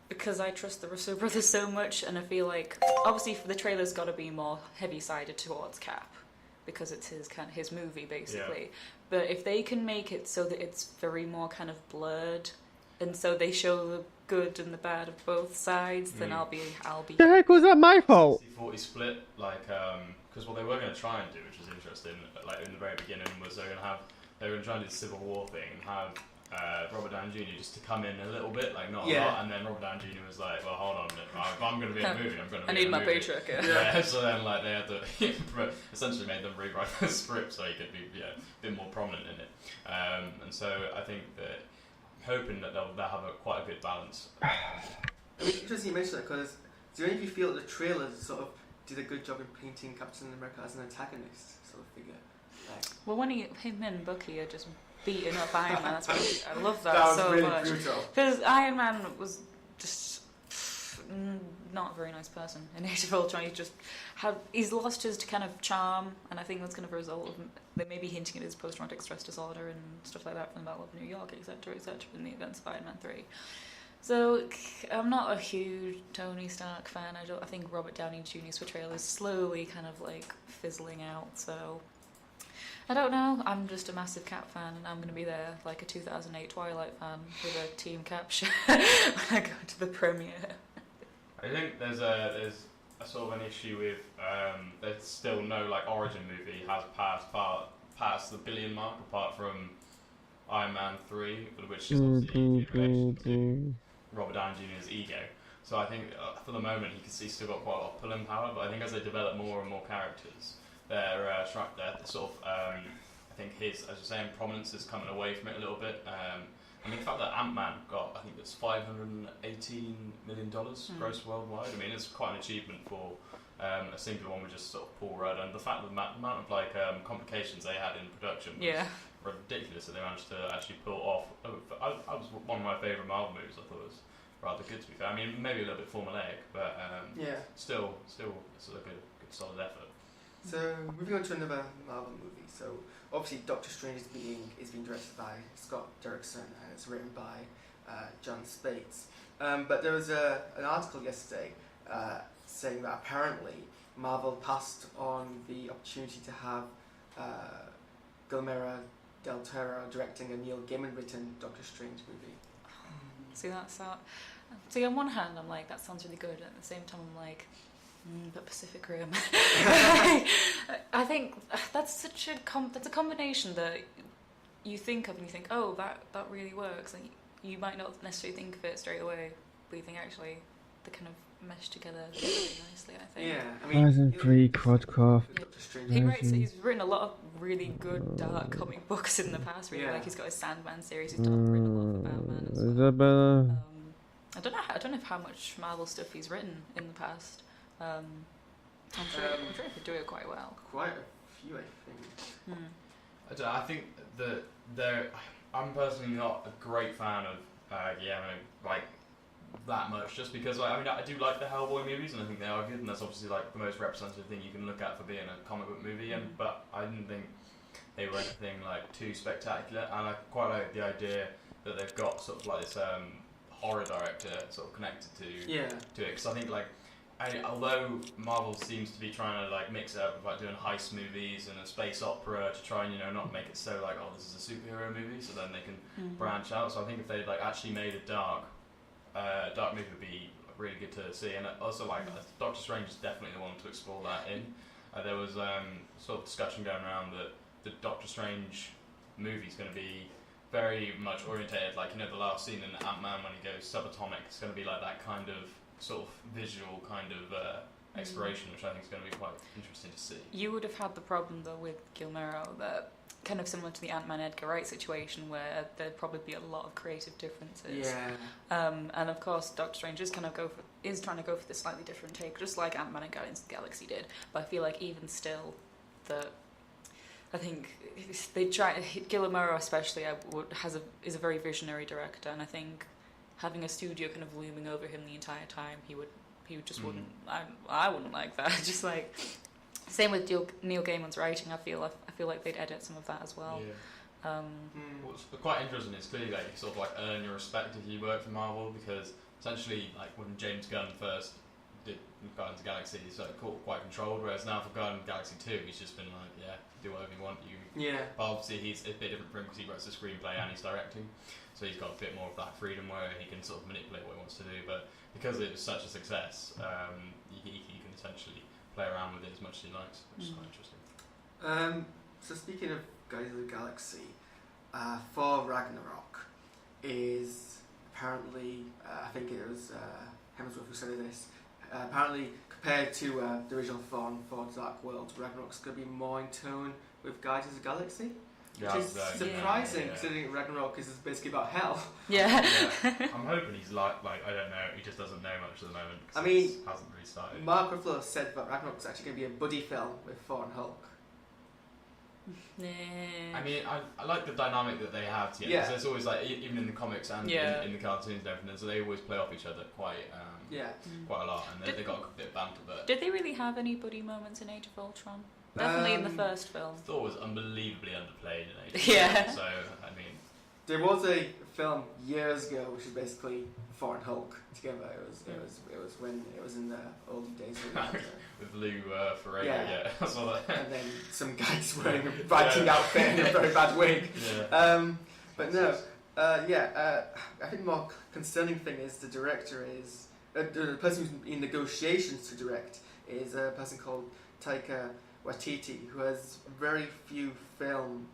because I trust the Russo brothers so much, and I feel like obviously the trailer's got to be more heavy-sided towards Cap because it's his movie basically. But if they can make it so that it's very more kind of blurred, and so they show the good and the bad of both sides, then I'll be. The heck was that my fault? 60-40 split, like because what they were going to try and do, which was interesting, like in the very beginning, was they were going to try and do the Civil War thing, and have Robert Downey Jr. just to come in a little bit, like not a lot, and then Robert Downey Jr. was like, well, hold on, if I'm going to be in a movie, I'm going to be I need in a my movie. paycheck. Yeah, so then like they had to essentially made them rewrite the script so he could be a bit more prominent in it, and so I think that hoping that they'll have quite a good balance. I mean, interesting you mentioned that because do any of you feel that the trailers sort of did a good job in painting Captain America as an antagonist sort of figure? Like, Well, when him and Bucky are just beating up Iron Man, that's really, I love that, that was so really much. brutal. Because Iron Man was just not a very nice person in Age of Ultron. He's lost his kind of charm, and I think that's going to result of they may be hinting at his post-traumatic stress disorder and stuff like that from the Battle of New York, etc., in the events of Iron Man 3. So I'm not a huge Tony Stark fan. I think Robert Downey Jr.'s portrayal is slowly kind of like fizzling out. So I don't know. I'm just a massive Cap fan, and I'm going to be there like a 2008 Twilight fan with a Team Cap shirt when I go to the premiere. I think there's a sort of an issue with there's still no like origin movie has passed the billion mark apart from Iron Man 3, which is obviously in relation to Robert Downey Jr.'s ego. So I think for the moment he's still got quite a lot of pulling power, but I think as they develop more and more characters, their sort of I think his, as you're saying, prominence is coming away from it a little bit. I mean, the fact that Ant-Man got, I think it's $518 million gross worldwide. I mean, it's quite an achievement for a single one with just sort of Paul Rudd, and the fact that the amount of like complications they had in production was ridiculous that they managed to actually pull off. I was one of my favourite Marvel movies. I thought it was rather good, to be fair. I mean, maybe a little bit formulaic, but still, it's a good solid effort. So moving on to another Marvel movie. So obviously Doctor Strange is being directed by Scott Derrickson and it's written by John Spates. But there was an article yesterday saying that apparently Marvel passed on the opportunity to have Guillermo del Toro directing a Neil Gaiman written Doctor Strange movie. See, that's that. See, on one hand, I'm like, that sounds really good. At the same time, I'm like, but Pacific Rim. I think that's such a that's a combination that you think of and you think, oh, that really works. And you might not necessarily think of it straight away, but you think actually they kind of mesh together really nicely. I think. Yeah, I mean, Horizon 3, Quadcraft. He's written a lot of really good dark comic books in the past. Really, like he's got his Sandman series. He's written a lot for Batman as well. Is that better? I don't know how much Marvel stuff he's written in the past. I'm sure he could do it quite well. Quite a few, I think. I don't know, I think that I'm personally not a great fan of Guillermo like that much, just because I mean I do like the Hellboy movies and I think they are good, and that's obviously like the most representative thing you can look at for being a comic book movie. But I didn't think they were anything like too spectacular, and I quite like the idea that they've got sort of like this horror director sort of connected to it, because I think like although Marvel seems to be trying to like mix it up with like doing heist movies and a space opera to try and not make it so like, oh, this is a superhero movie, so then they can branch out. So I think if they like actually made a dark movie, would be really good to see. And also like Doctor Strange is definitely the one to explore that in. There was sort of discussion going around that the Doctor Strange movie is going to be very much orientated like the last scene in Ant-Man when he goes subatomic. It's going to be like that kind of sort of visual kind of exploration, which I think is going to be quite interesting to see. You would have had the problem though with Guillermo that kind of similar to the Ant-Man Edgar Wright situation where there'd probably be a lot of creative differences. And of course Doctor Strange is trying to go for this slightly different take, just like Ant-Man and Guardians of the Galaxy did. But I feel like even still I think they try. Guillermo especially is a very visionary director, and I think having a studio kind of looming over him the entire time, he would just wouldn't. I wouldn't like that. Just like same with Neil Gaiman's writing. I feel like they'd edit some of that as well. What's quite interesting is clearly like you sort of like earn your respect if you work for Marvel, because essentially like when James Gunn first did Guardians of the Galaxy, he's like quite controlled, whereas now for Guardians of the Galaxy 2 he's just been like, do whatever you want. But obviously he's a bit different for him because he writes the screenplay and he's directing, so he's got a bit more of that freedom where he can sort of manipulate what he wants to do. But because it was such a success, he can essentially play around with it as much as he likes, which is quite interesting. So speaking of Guardians of the Galaxy, Thor Ragnarok is apparently, I think it was Hemsworth who said this, apparently compared to the original Thor and Thor Dark World, Ragnarok's going to be more in tune with Guardians of the Galaxy. Which is surprising, considering Ragnarok is basically about hell. I'm hoping he's like I don't know, he just doesn't know much at the moment. I mean, it hasn't really started. Mark Ruffalo said that Ragnarok's actually going to be a buddy film with Thor and Hulk. I mean, I like the dynamic that they have together. Because there's always like, even in the comics and in the cartoons and everything, so they always play off each other quite a lot, and they got a bit of banter. But did they really have any buddy moments in Age of Ultron? Definitely in the first film. Thor was unbelievably underplayed in Age of Ultron. So I mean, there was a film years ago which is basically Thor and Hulk together. It was when it was in the olden days with Lou Ferrigno. I saw that. And then some guys wearing a Viking outfit and a very bad wig. But no, I think the more concerning thing is the director is the person who's in negotiations to direct is a person called Taika Waititi, who has very few film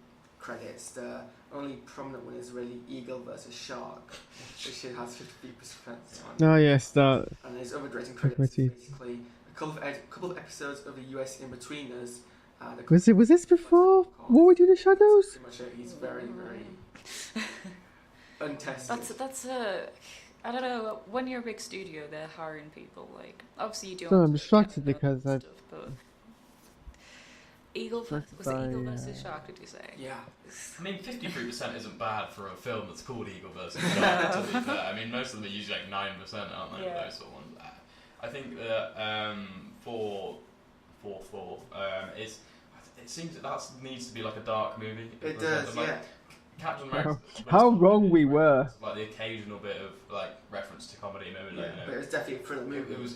credits, the only prominent one is really Eagle versus Shark, which it has 53% on. Oh yes, that. And his other directing credits is Pretty. basically a couple of episodes of the US In-Betweeners. And a Was this before What We Do in the Shadows? Pretty much it. He's very, very untested. That's a. I don't know. When you're a big studio, they're hiring people. Like, obviously you do. No, want I'm to distracted get because I. stuff, but Eagle was it Eagle versus Shark? Did you say? Yeah. I mean, 53% isn't bad for a film that's called Eagle versus Shark, to be fair. I mean, most of them are usually like 9%, aren't they? Yeah. Those sort of ones. I think that for it seems that needs to be like a dark movie. It does, yeah. Captain America. How wrong we were. Like the occasional bit of like reference to comedy, maybe. Yeah, Like, you know, but it was definitely a thriller movie. it was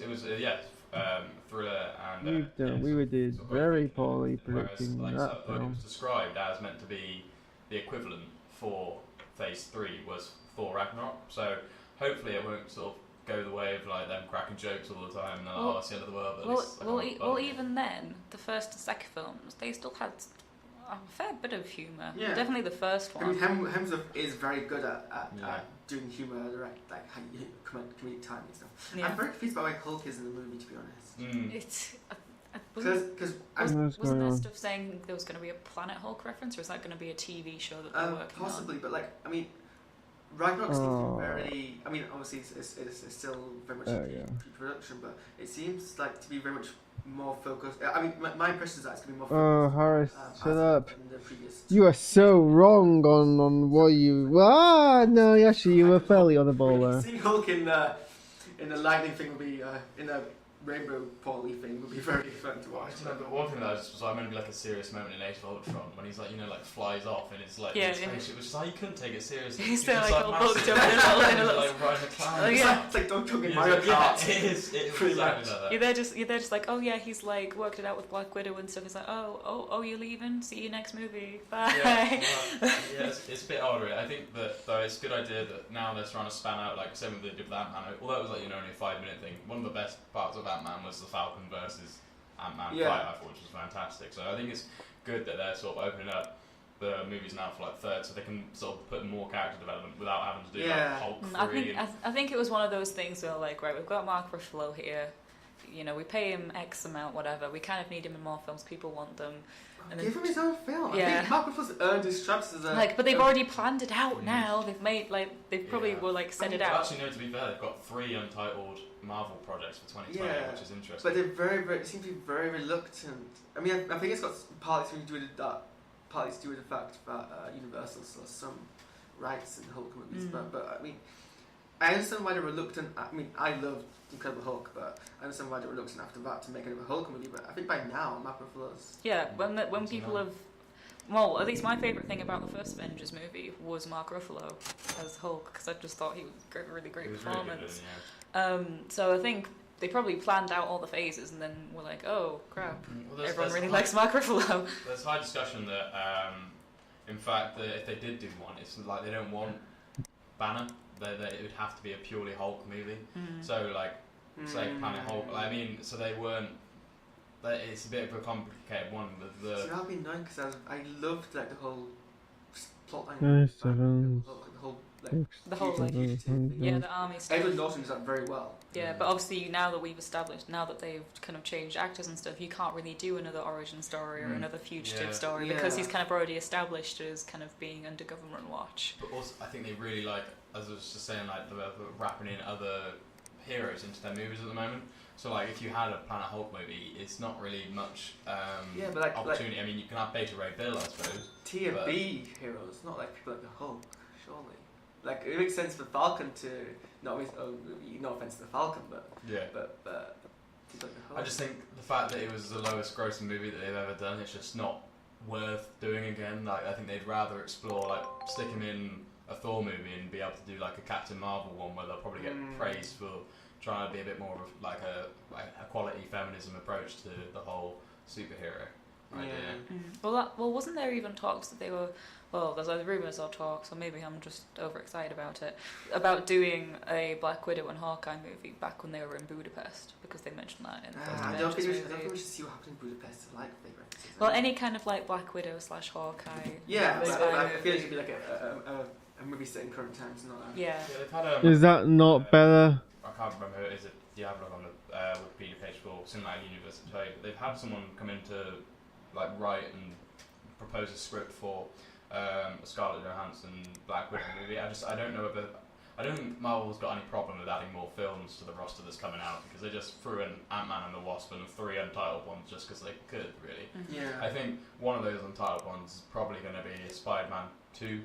thriller and. We did sort of very poorly Whereas, predicting like, that so, it film. was described as meant to be the equivalent for Phase 3 was Thor Ragnarok. So hopefully it won't sort of go the way of like them cracking jokes all the time and Well- oh, it's the end of the world. But at least I can't- Well, even then, the first and second films, they still had a fair bit of humour. Yeah. Definitely the first I mean, one. Hemsworth is very good at Yeah. doing humour, like how you comedic timing and stuff. Yeah. I'm very confused by why Hulk is in the movie, to be honest. Mm. It's. Wasn't, Because What's wasn't going there on? stuff saying there was going to be a Planet Hulk reference, or is that going to be a TV show that they're working possibly, but like I mean, Ragnarok seems Oh. very. I mean, obviously it's still very much Oh, in yeah. pre-production, but it seems like to be very much more focused. I mean, my impression is that it's going to be more. Oh, focused, Harris, shut as up. in the previous You are so wrong on what you. No, actually, you were fairly on the ball there. Seeing Hulk in the lightning thing would be in the rainbow poly thing would be very fun to watch. I remember one thing that was like meant to be like a serious moment in Age of Ultron when he's like like flies off and it's like Yeah, his yeah. spaceship was just like you couldn't take it seriously. He's You're still, just, like, all massive. booked up in a little- Like riding a clown. Oh, yeah. It's like Donkey Kong in Yeah, Mario Kart. it is. It is Pretty exactly much. like that. You're there just like, oh yeah, he's like worked it out with Black Widow and stuff. He's like, oh, you're leaving? See you next movie. Bye. Yeah, it's a bit odd, really. I think that though it's a good idea that now they're trying to span out like same with they did with Ant-Man. Although it was like only a 5-minute thing. One of the best parts of Ant-Man was the Falcon versus Ant-Man Yeah. fight, I thought, which was fantastic. So I think it's good that they're sort of opening up the movies now for like third, so they can sort of put more character development without having to do Yeah. like Hulk 3 I think and I think it was one of those things where like, right, we've got Mark Ruffalo here. We pay him X amount, whatever. We kind of need him in more films. People want them. And Give him his own film. I Yeah. think Mark Ruffalo's earned his stripes as a. but they've already planned it out now. They've made they probably Yeah. will like set it But out. actually, no, to be fair, they've got 3 untitled Marvel projects for 2020, Yeah. which is interesting. But they're very, seem to be very reluctant. I mean, I think it's got partly to do with that, partly to do with the fact that Universal still has some rights in Hulk movies. But I mean, I understand why they're reluctant. I mean, I love Incredible Hulk, but I understand why they're reluctant after that to make another Hulk movie. But I think by now, Mark Ruffalo's. Yeah, when people have. Well, at least my favourite thing about the first Avengers movie was Mark Ruffalo as Hulk, because I just thought he was a really great It was really performance. good, So I think they probably planned out all the phases and then were like, oh crap, Well, everyone really high- likes Mark Ruffalo. There's high discussion that, in fact, that if they did do one, it's like they don't want Banner. It would have to be a purely Hulk movie. So like, say Planet Hulk. I mean, so they weren't. It's a bit of a complicated one. See, that'd be nice because I loved like the whole plotline. Nice, The whole like. The whole like, yeah, the army stuff. Edward Norton does that very well. Yeah, but obviously now that we've established, now that they've kind of changed actors and stuff, you can't really do another origin story or another fugitive Yeah. story because Yeah. he's kind of already established as kind of being under government watch. But also, I think they really like, as I was just saying, like the wrapping in other heroes into their movies at the moment. So like, if you had a Planet Hulk movie, it's not really much Yeah, but like opportunity. I mean, you can have Beta Ray Bill, I suppose. Tier B heroes, not like people like the Hulk, surely. Like it makes sense for Falcon to no offense to the Falcon, but Yeah. but people like the Hulk. I just think the fact that it was the lowest grossing movie that they've ever done, it's just not worth doing again. Like I think they'd rather explore, like stick him in a Thor movie and be able to do like a Captain Marvel one where they'll probably get praised for trying to be a bit more of like a quality feminism approach to the whole superhero. idea. Well, wasn't there even talks that they were? Well, there's either rumours or talks, or maybe I'm just overexcited about it, about doing a Black Widow and Hawkeye movie back when they were in Budapest, because they mentioned that in the first I don't think Avengers we movie. should see what happened in Budapest. I like big references. Well, any kind of like Black Widow / Hawkeye. Yeah, spy but I feel movie. it should be like a movie set in current times, not a... Yeah. Yeah, they've had Is that not better? I can't remember who it is. It Diablo on the Wikipedia page for Cinematic Universe. They've had someone come in to like write and propose a script for a Scarlett Johansson Black Widow movie. I don't know whether I don't think Marvel's got any problem with adding more films to the roster that's coming out, because they just threw in Ant-Man and the Wasp and 3 untitled ones just because they could, really. Yeah. I think one of those untitled ones is probably going to be Spider-Man 2,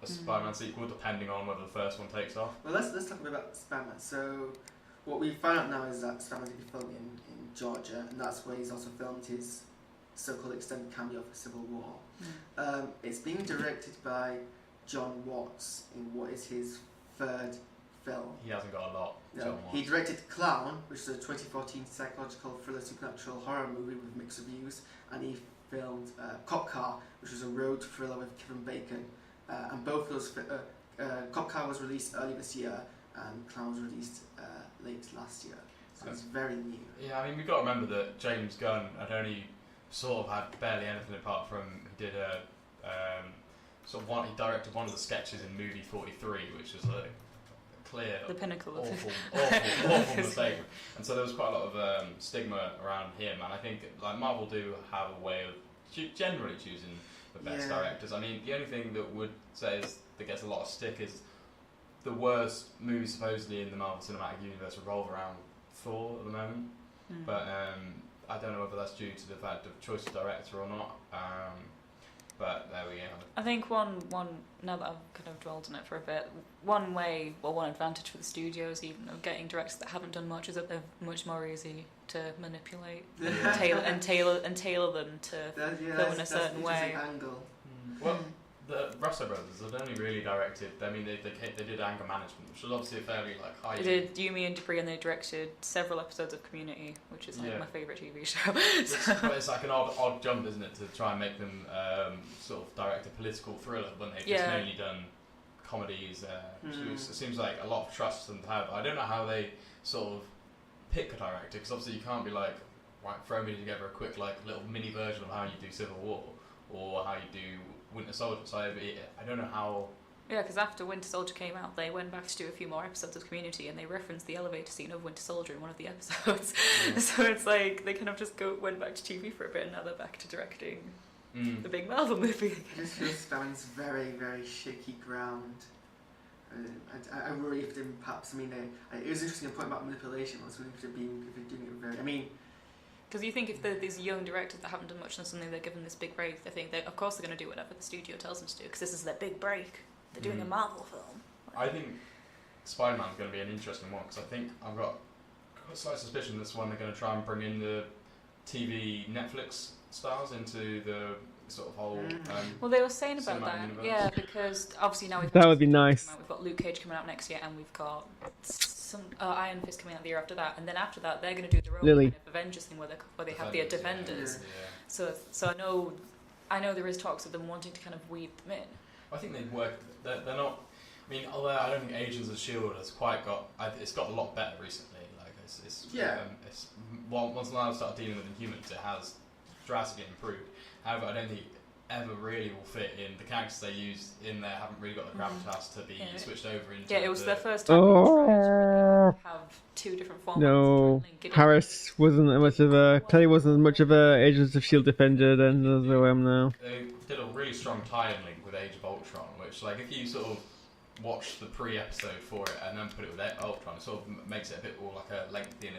a Spider-Man sequel, depending on whether the first one takes off. Well, let's talk a bit about Spider-Man. So, what we found out now is that Spider-Man's going to be filming in Georgia, and that's where he's also filmed his so-called extended cameo for Civil War. It's being directed by John Watts in what is his third film. He hasn't got a lot. No, John he Watts. directed Clown, which is a 2014 psychological thriller supernatural horror movie with mixed reviews, and he filmed Cop Car, which was a road thriller with Kevin Bacon. And both of those, Cop Car was released early this year, and Clown was released late last year. So it's very new. Yeah, I mean, we've got to remember that James Gunn had only sort of had barely anything apart from he did a he directed one of the sketches in Movie 43, which was a clear The pinnacle of awful mistake. And so there was quite a lot of stigma around him, and I think like Marvel do have a way of generally choosing the best directors. I mean, the only thing that would say is that gets a lot of stick is the worst movies supposedly in the Marvel Cinematic Universe revolve around Thor at the moment, but I don't know whether that's due to the fact of choice of director or not. But there we go. I think one now that I've kind of dwelled on it for a bit, one advantage for the studios, even of getting directors that haven't done much, is that they're much more easy to manipulate and tailor them to film in a certain way. Angle. Well, the Russo brothers have only really directed. I mean, they did Anger Management, which was obviously a fairly like high. They did Yumi and Dupree, and they directed several episodes of Community, which is like my favourite TV show. But it's like an odd jump, isn't it, to try and make them sort of direct a political thriller when they've just mainly done comedies. It seems like a lot of trust for them to have. I don't know how they sort of pick a director, because obviously you can't be like, right, throw me together a quick like little mini version of how you do Civil War or how you do Winter Soldier. So I don't know how. Yeah, because after Winter Soldier came out, they went back to do a few more episodes of Community, and they referenced the elevator scene of Winter Soldier in one of the episodes. So it's like they kind of just went back to TV for a bit, and now they're back to directing the big Marvel movie. I just feel Spider-Man's very, very shaky ground. I worry if they perhaps, it was interesting point about manipulation. I was wondering if they're doing it very, because you think if they're these young directors that haven't done much and suddenly they're given this big break, they think of course they're going to do whatever the studio tells them to do, because this is their big break. They're doing a Marvel film. I think Spider-Man's going to be an interesting one, because I think I've got a slight suspicion this one they're going to try and bring in the TV Netflix stars into the sort of whole. Well, they were saying about that, universe. yeah, because obviously now we've That would be nice. We've got Luke Cage coming out next year, and we've got some Iron Fist coming out the year after that, and then after that they're going to do their own Lily. kind of Avengers thing where they have the Defenders. So I know there is talks of them wanting to kind of weave them in. I think they'd work. They're not. I mean, although I don't think Agents of S.H.I.E.L.D. has quite got. It's got a lot better recently. Like it's once now I've started dealing with Inhumans, it has drastically improved. However, I don't think it ever really will fit in. The characters they used in there haven't really got the gravitas to be switched over into. Yeah, it was their first time they tried to really have two different formats. No, Paris wasn't much of a. Kelly wasn't much of a Agents of S.H.I.E.L.D. defender then as I am now. They did a really strong tie-in link with Age of Ultron, which, like, if you sort of watch the pre-episode for it and then put it with Ultron, it sort of makes it a bit more like a lengthy and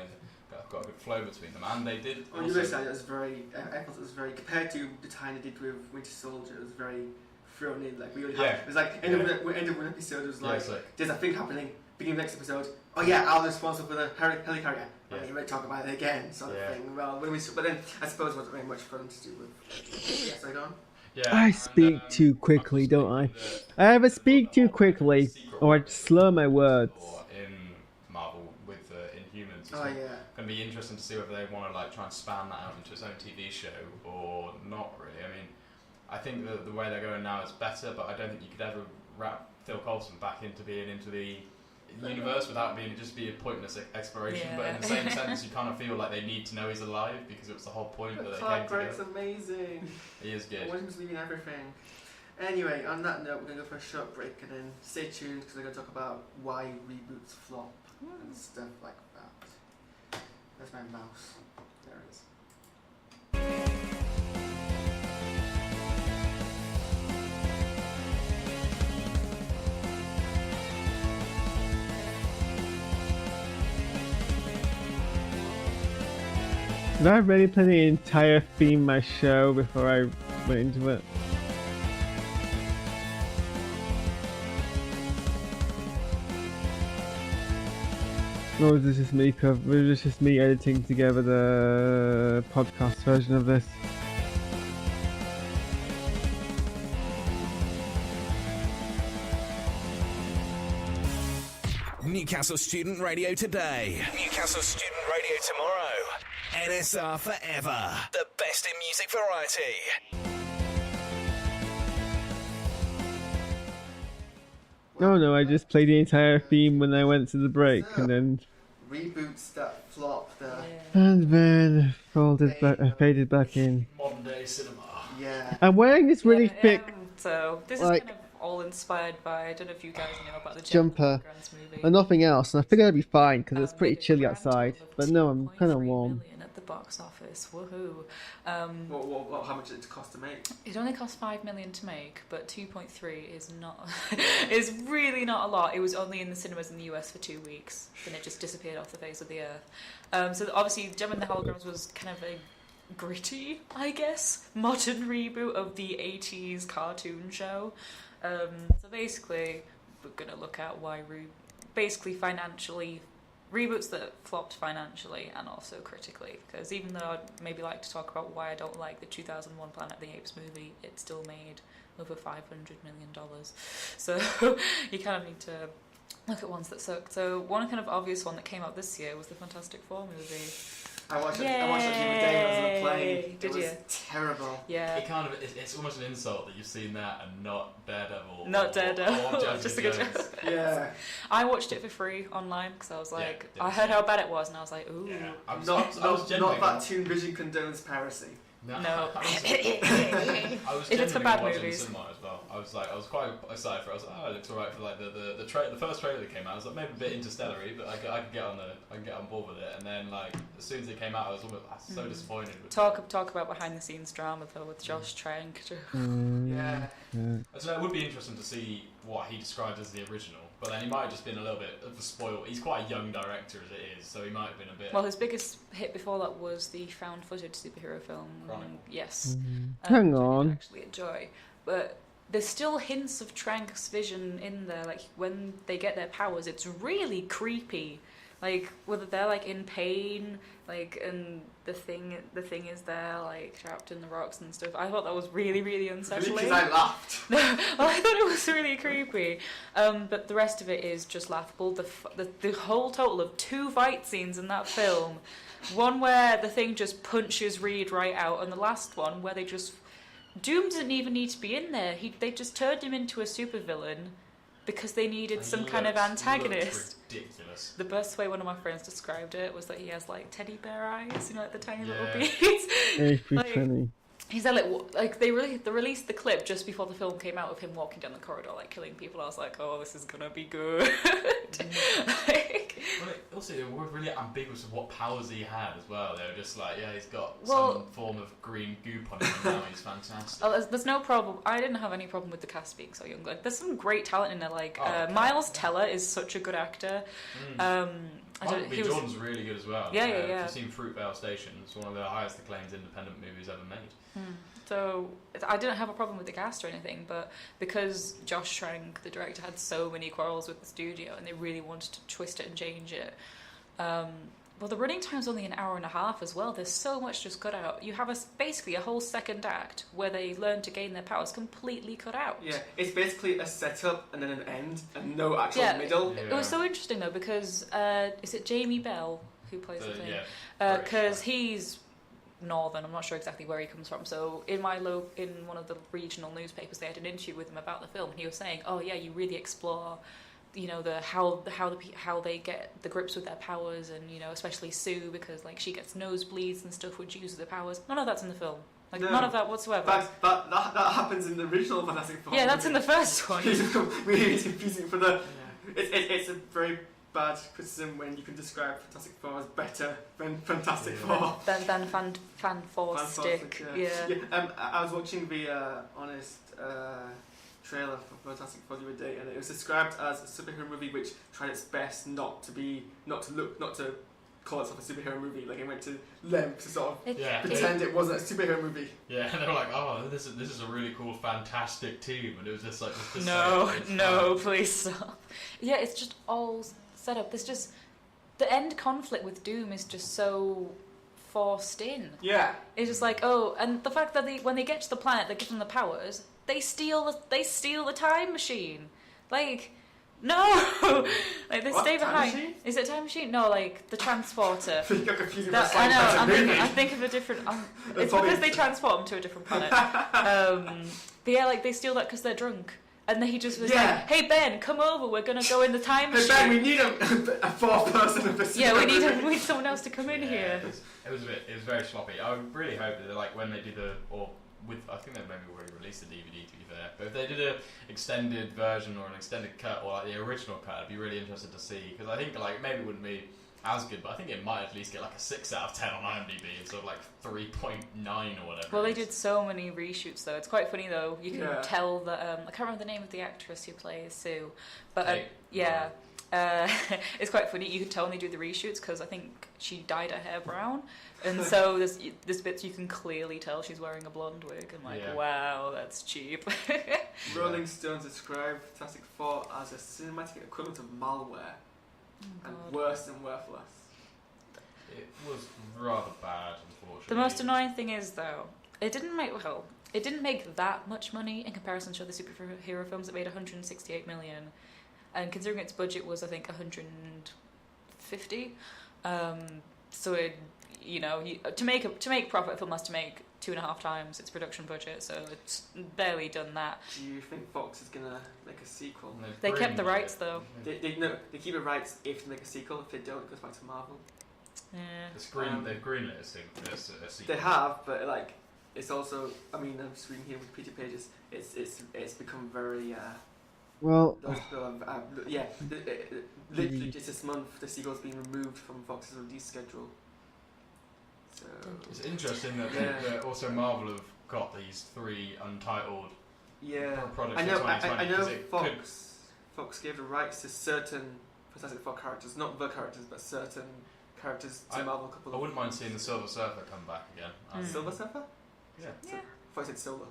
got a good flow between them. And they did. On the other side, it was very. I thought it was very compared to the time they did with Winter Soldier. It was very thrown in. Like we only had. It was like end of one episode. It was like there's a thing happening. Beginning of next episode. Oh yeah, I'm responsible for the helicarrier. And you might talk about it again, sort of thing. Well, but then I suppose it wasn't very much fun to do with. Yes, I go on. Yeah, I speak too quickly, don't I? I ever speak too quickly, or I slow my words. In Marvel with Inhumans, It's Oh, going yeah. to be interesting to see whether they want to like try and span that out into its own TV show or not really. I mean, I think the way they're going now is better, but I don't think you could ever wrap Phil Coulson back into being into the universe without being just be a pointless exploration. Yeah. But in the same sense, you kind of feel like they need to know he's alive because it was the whole point that they Clark came Greg's together. amazing. He is I good. want him to leaving everything. Anyway, on that note, we're going to go for a short break and then stay tuned because we're going to talk about why reboots flop and stuff like that. There's my mouse. There it is. Did I really play the entire theme of my show before I went into it? Or was this just me was this just me editing together the podcast version of this? Newcastle Student Radio today. Newcastle Student Radio tomorrow. NSR forever. The best in music variety. No, I just played the entire theme when I went to the break and then Reboots that flop. and then faded back in. Modern day cinema. Yeah. I'm wearing this really thick So this like- is kind of all inspired by, I don't know if you guys know about the jumper Grants movie. and nothing else, and I figured I'd be fine because it's pretty Made a chilly grand outside. total of But no, I'm kind of 2.3 warm. million at the box office. Woohoo! How much did it cost to make? It only cost 5 million to make, but 2.3 is not is really not a lot. It was only in the cinemas in the US for 2 weeks, then it just disappeared off the face of the earth. So obviously, Gem and the Holograms was kind of a gritty, I guess, modern reboot of the 80s cartoon show. So basically, we're gonna look at why basically financially. Reboots that flopped financially and also critically, because even though I'd maybe like to talk about why I don't like the 2001 Planet of the Apes movie, it still made over $500 million. So you kind of need to look at ones that suck. So one kind of obvious one that came out this year was the Fantastic Four movie. I watched it the other day when I was on a plane. Did it was you? terrible. Yeah. It kind of it's almost an insult that you've seen that and not Daredevil. Not Daredevil, or just a good Jessica joke. Jones. Yeah. I watched it for free online because I was like, Yeah, I heard how bad it was, and I was like, ooh. Yeah. I was Not genuinely- that Toon Vision condones piracy. No. I was If it's for genuinely bad watching movies. the cinema as well. I was quite excited for it. I was like, oh, it looks alright for like the first trailer that came out. I was like, maybe a bit interstellar-y, but I could get on board with it. And then like as soon as it came out, I was so disappointed. With Talk about behind the scenes drama though with Josh Trank. Yeah. I don't know, it would be interesting to see what he described as the original, but then he might have just been a little bit of a spoil. He's quite a young director as it is, so he might have been a bit. Well, his biggest hit before that was the found footage superhero film. Chronicle. Yes. Hang which I did on. actually enjoy, but there's still hints of Trank's vision in there. Like when they get their powers, it's really creepy. Like whether they're like in pain, like and the thing is there like trapped in the rocks and stuff. I thought that was really really unsettling. Because I laughed. Well, I thought it was really creepy, but the rest of it is just laughable. The whole total of 2 fight scenes in that film, one where the thing just punches Reed right out, and the last one where they just Doom didn't even need to be in there. They just turned him into a supervillain because they needed And some he kind of looks antagonist. ridiculous. The best way one of my friends described it was that he has like teddy bear eyes, you know, like the tiny little Yeah. beads. It's Like, funny. He's like they released the clip just before the film came out of him walking down the corridor like killing people. I was like, oh, this is gonna be good. Well, also, they were really ambiguous of what powers he had as well. They were just like, yeah, he's got Well- some form of green goop on him, and now he's fantastic. Oh, there's no problem. I didn't have any problem with the cast being so young. Like, there's some great talent in there. Like Oh, Miles Teller is such a good actor. Michael B. Jordan's really good as well. Yeah, yeah, If yeah. you've seen Fruitvale Station, it's one of the highest acclaimed independent movies ever made. So I didn't have a problem with the cast or anything, but because Josh Trank, the director, had so many quarrels with the studio and they really wanted to twist it and change it. Well, the running time's only an hour and a half as well. There's so much just cut out. You have basically a whole second act where they learn to gain their powers completely cut out. Yeah, it's basically a setup and then an end and no actual Yeah. middle. It was so interesting though because is it Jamie Bell who plays the The- thing. yeah, Because British, he's northern. I'm not sure exactly where he comes from. So in in one of the regional newspapers, they had an interview with him about the film, and he was saying, "Oh yeah, you really explore, you know, how they get the grips with their powers, and you know, especially Sue, because like she gets nosebleeds and stuff when she uses her powers. None of that's in the film. Like No. none of that whatsoever. That happens in the original Fantastic Four. Yeah, that's in the first one. It's really confusing for the. It's a very bad criticism when you can describe Fantastic Four as better than Fantastic Four. Than Fan Four Stick. Yeah. I was watching the Honest trailer for Fantastic Four the other day, and it was described as a superhero movie which tried its best not to call itself a superhero movie. Like it went to lengths to sort of Yeah. pretend it wasn't a superhero movie. Yeah, and they were like, "Oh, this is a really cool, fantastic team," and it was just like, just No, please stop. Yeah, it's just all set up. There's just the end conflict with Doom is just so forced in. Yeah. It's just like, oh, and the fact that when they get to the planet, they give them the powers. They steal the time machine. Like, no, like they What? stay Time behind. machine? Is it a time machine? No, like the transporter. You're confusing That, the I know. science I movie. think of a different. It's probably- because they transport them to a different planet. But yeah, like they steal that because they're drunk, and then he just was Yeah. like, "Hey Ben, come over. We're gonna go in the time Hey machine." Ben, we need a fourth person of this. Yeah, we need someone else to come in here. It was very sloppy. I would really hope that like when they do I think they've maybe already released the DVD to be fair, but if they did an extended version or an extended cut or like the original cut, I'd be really interested to see, because I think like maybe it wouldn't be as good, but I think it might at least get like a 6 out of 10 on IMDb instead of like 3.9 or whatever. Well, they it is. did so many reshoots though. It's quite funny though. You can Yeah. tell that I can't remember the name of the actress who plays Sue, but Kate. yeah. It's quite funny. You can tell when they do the reshoots because I think she dyed her hair brown, and so there's bits you can clearly tell she's wearing a blonde wig. I'm like, Yeah. wow, that's cheap. Rolling Stones described Fantastic Four as a cinematic equivalent of malware, and God. worse and worthless. It was rather bad, unfortunately. The most annoying thing is though, it didn't make that much money in comparison to other superhero films. It made 168 million, and considering its budget was I think 150, so it, you know, to make profit, a film has to make 2.5 times its production budget, so it's barely done that. Do you think Fox is gonna make a sequel? And they've They kept the greenlit rights it. though. They keep the rights if they make a sequel. If they don't, it goes back to Marvel. Yeah. They've greenlit a sequel. They have, but like, it's also. I mean, I'm just reading here with Peter Pages. It's become very. Well, Literally just this month, the sequel's been removed from Fox's release schedule. So It's interesting that, Yeah. that also Marvel have got these 3 untitled yeah, products I know. in 2020. I know 'cause it could- Fox gave the rights to certain Fantastic Four characters, not the characters, but certain characters to Marvel. A couple I of wouldn't mind seeing the Silver Surfer come back again. Silver Surfer. Yeah. Yeah. I thought I said Solar.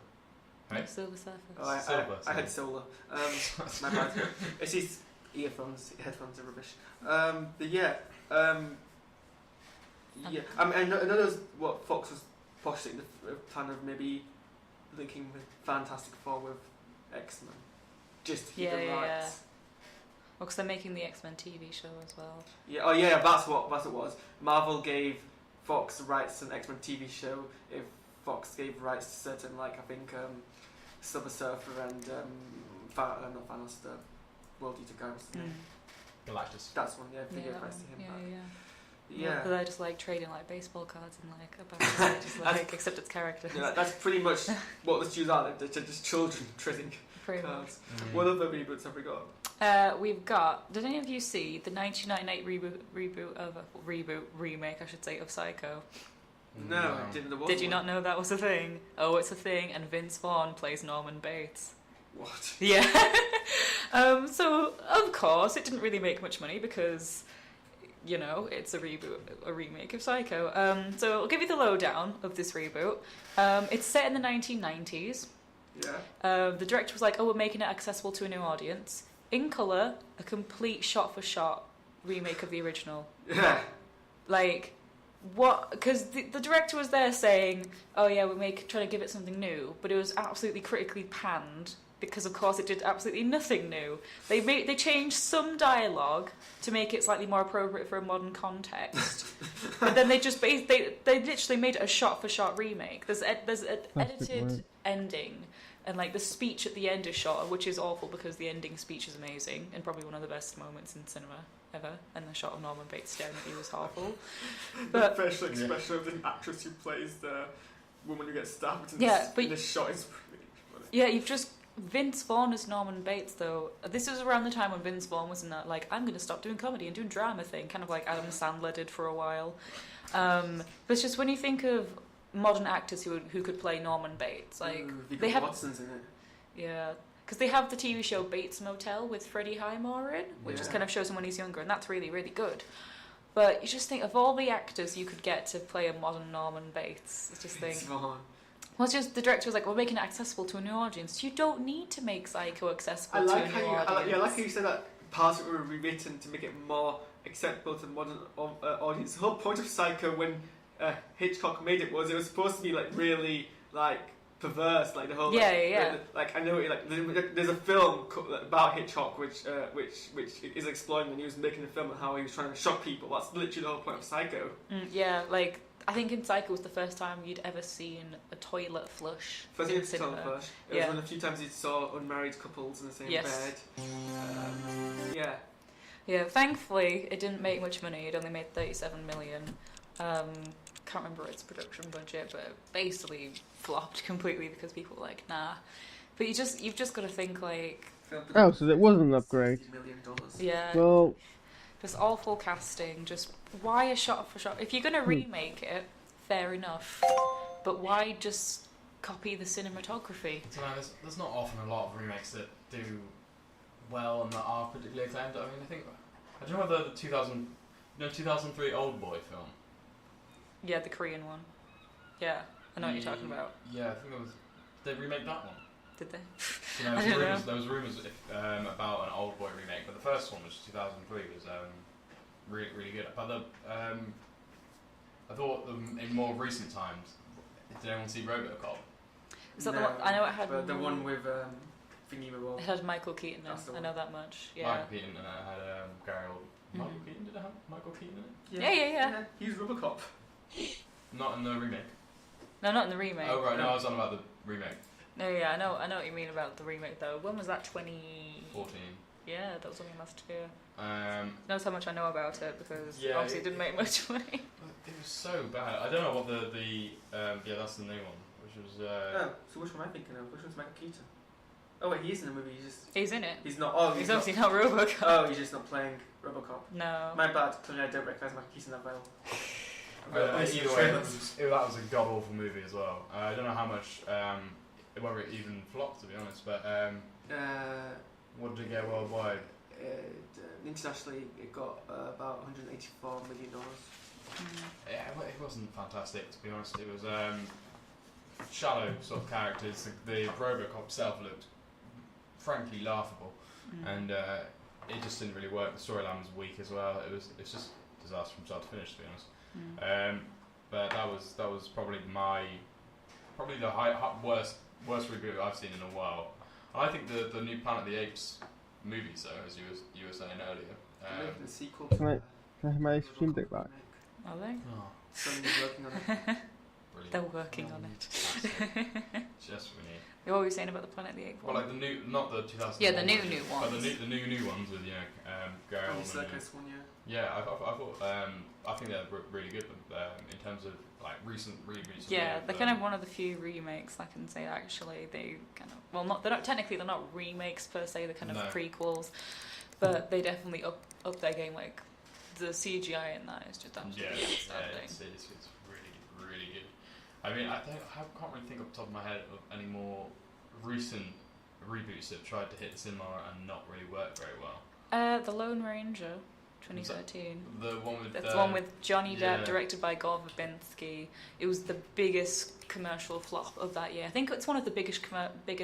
Hey? Silver Surfer. Oh, Silver, I had Solar. My bad. It's these headphones are rubbish. But yeah. Yeah. I mean, I know there's what Fox was pushing, the plan of maybe linking the Fantastic Four with X-Men, just to keep the Yeah. rights. Well, because they're making the X-Men TV show as well. Yeah. Oh yeah. That's what it was. Marvel gave Fox the rights to an X-Men TV show. If Fox gave rights to certain, like I think, Silver Surfer and not Thanos, the World Eater guy. What's his name? Galactus. That's one. Yeah. If they Yeah, gave that rights one. to him. Yeah, back. yeah. Yeah. But they're just like trading like baseball cards and like about just like except it's characters. Yeah, that's pretty much what the studios are. They're just children trading Pretty much. cards. What other reboots have we got? We've got. Did any of you see the 1998 remake? I should say of Psycho. No, I didn't. There was Did you one. not know that was a thing? Oh, it's a thing, and Vince Vaughn plays Norman Bates. What? Yeah. So of course it didn't really make much money because, you know, it's a remake of Psycho. So I'll give you the lowdown of this reboot. It's set in the 1990s. Yeah. The director was like, "Oh, we're making it accessible to a new audience. In colour, a complete shot-for-shot remake of the original." Yeah. Like, what? Because the director was there saying, "Oh yeah, we're trying to give it something new," but it was absolutely critically panned because of course it did absolutely nothing new. They changed some dialogue to make it slightly more appropriate for a modern context, but then they literally made it a shot-for-shot remake. There's an edited ending, and like the speech at the end is shot, which is awful because the ending speech is amazing and probably one of the best moments in cinema ever. And the shot of Norman Bates staring at you was awful. But the facial expression of the actress who plays the woman who gets stabbed in this shot is really funny. Yeah, you've just Vince Vaughn as Norman Bates though. This was around the time when Vince Vaughn was in that like I'm going to stop doing comedy and doing drama thing, kind of like Adam Sandler did for a while. But it's just when you think of modern actors who could play Norman Bates, like they have Watson's in it. Yeah, because they have the TV show Bates Motel with Freddie Highmore in, which just kind of shows him when he's younger, and that's really, really good. But you just think of all the actors you could get to play a modern Norman Bates. It's just think. Well, it's just the director was like, we're making it accessible to a new audience. You don't need to make Psycho accessible to a new audience. I like how you said that parts of it were rewritten to make it more acceptable to the modern audience. The whole point of Psycho when Hitchcock made it was supposed to be like really like perverse, like the whole like I know like there's a film about Hitchcock which is exploring when he was making a film and how he was trying to shock people. That's literally the whole point of Psycho. Yeah, like I think in Psycho was the first time you'd ever seen a toilet flush in cinema. Toilet flush. It was one of the few times you saw unmarried couples in the same bed. Yeah, thankfully it didn't make much money. It only made 37 million. Can't remember its production budget, but it basically flopped completely because people were like, nah. But you've just got to think like. Oh, so it wasn't an upgrade. $1 million. Yeah. Well, just awful casting. Just why a shot for shot? If you're gonna remake it, fair enough. But why just copy the cinematography? So there's not often a lot of remakes that do well and that are particularly acclaimed. I mean, I don't know whether the 2003 Old Boy film. Yeah, the Korean one. Yeah, I know what you're talking about. Yeah, I think they remade that one. Did they? There was rumours about an Old Boy remake, but the first one, which was 2003, was really, really good. But I thought in more recent times, did anyone see RoboCop? Is that the one? I know it had the one with thingy with it had Michael Keaton in. I know that much. Yeah. Michael Keaton and it had Gary Oldman. Michael Keaton? Did it have Michael Keaton in it? Yeah. He's RoboCop. Not in the remake. No, not in the remake. Oh right, no, I was on about the remake. No, yeah, I know what you mean about the remake though. When was that? 2014. Yeah, that was only last year. Knows how much I know about it because obviously it didn't make much money. It was so bad. I don't know what the that's the new one, which was. So which one am I thinking of? Which one's Michael Keaton? Oh wait, he's in the movie. He's in it. He's not. Oh, he's obviously not RoboCop. Oh, he's just not playing RoboCop. No. My bad. Clearly, I don't recognise Michael Keaton that well. Either way, that was a god awful movie as well. I don't know how much whether it even flopped to be honest, but what did it get worldwide? Internationally, it got about $184 million. Yeah, it wasn't fantastic to be honest. It was shallow sort of characters. The RoboCop itself looked frankly laughable, and it just didn't really work. The storyline was weak as well. It's just a disaster from start to finish, to be honest. But that was probably the worst reboot I've seen in a while. I think the new Planet of the Apes movies, though, as you were saying earlier. Making a sequel. Can I have my stream deck back? Are they? Oh. Somebody's working on it. Brilliant. They're working on it. Just for me. What were you saying about the Planet of the Apes one? Well, like the new, not the 2000. Yeah, the new ones. But the new ones with Gary Oldman. Circus one, Yeah, I thought I think they're really good in terms of like recent reboots. Yeah, they're kind of one of the few remakes I can say actually they kind of they're not remakes per se, they're kind of prequels, but they definitely up their game. Like the CGI in that is just absolutely outstanding. Yeah, it's really really good. I mean, I can't really think off the top of my head of any more recent reboots that have tried to hit cinema and not really work very well. The Lone Ranger. 2013. The one with that's the one with Johnny Depp, directed by Gore Verbinski. It was the biggest commercial flop of that year. I think it's one of the biggest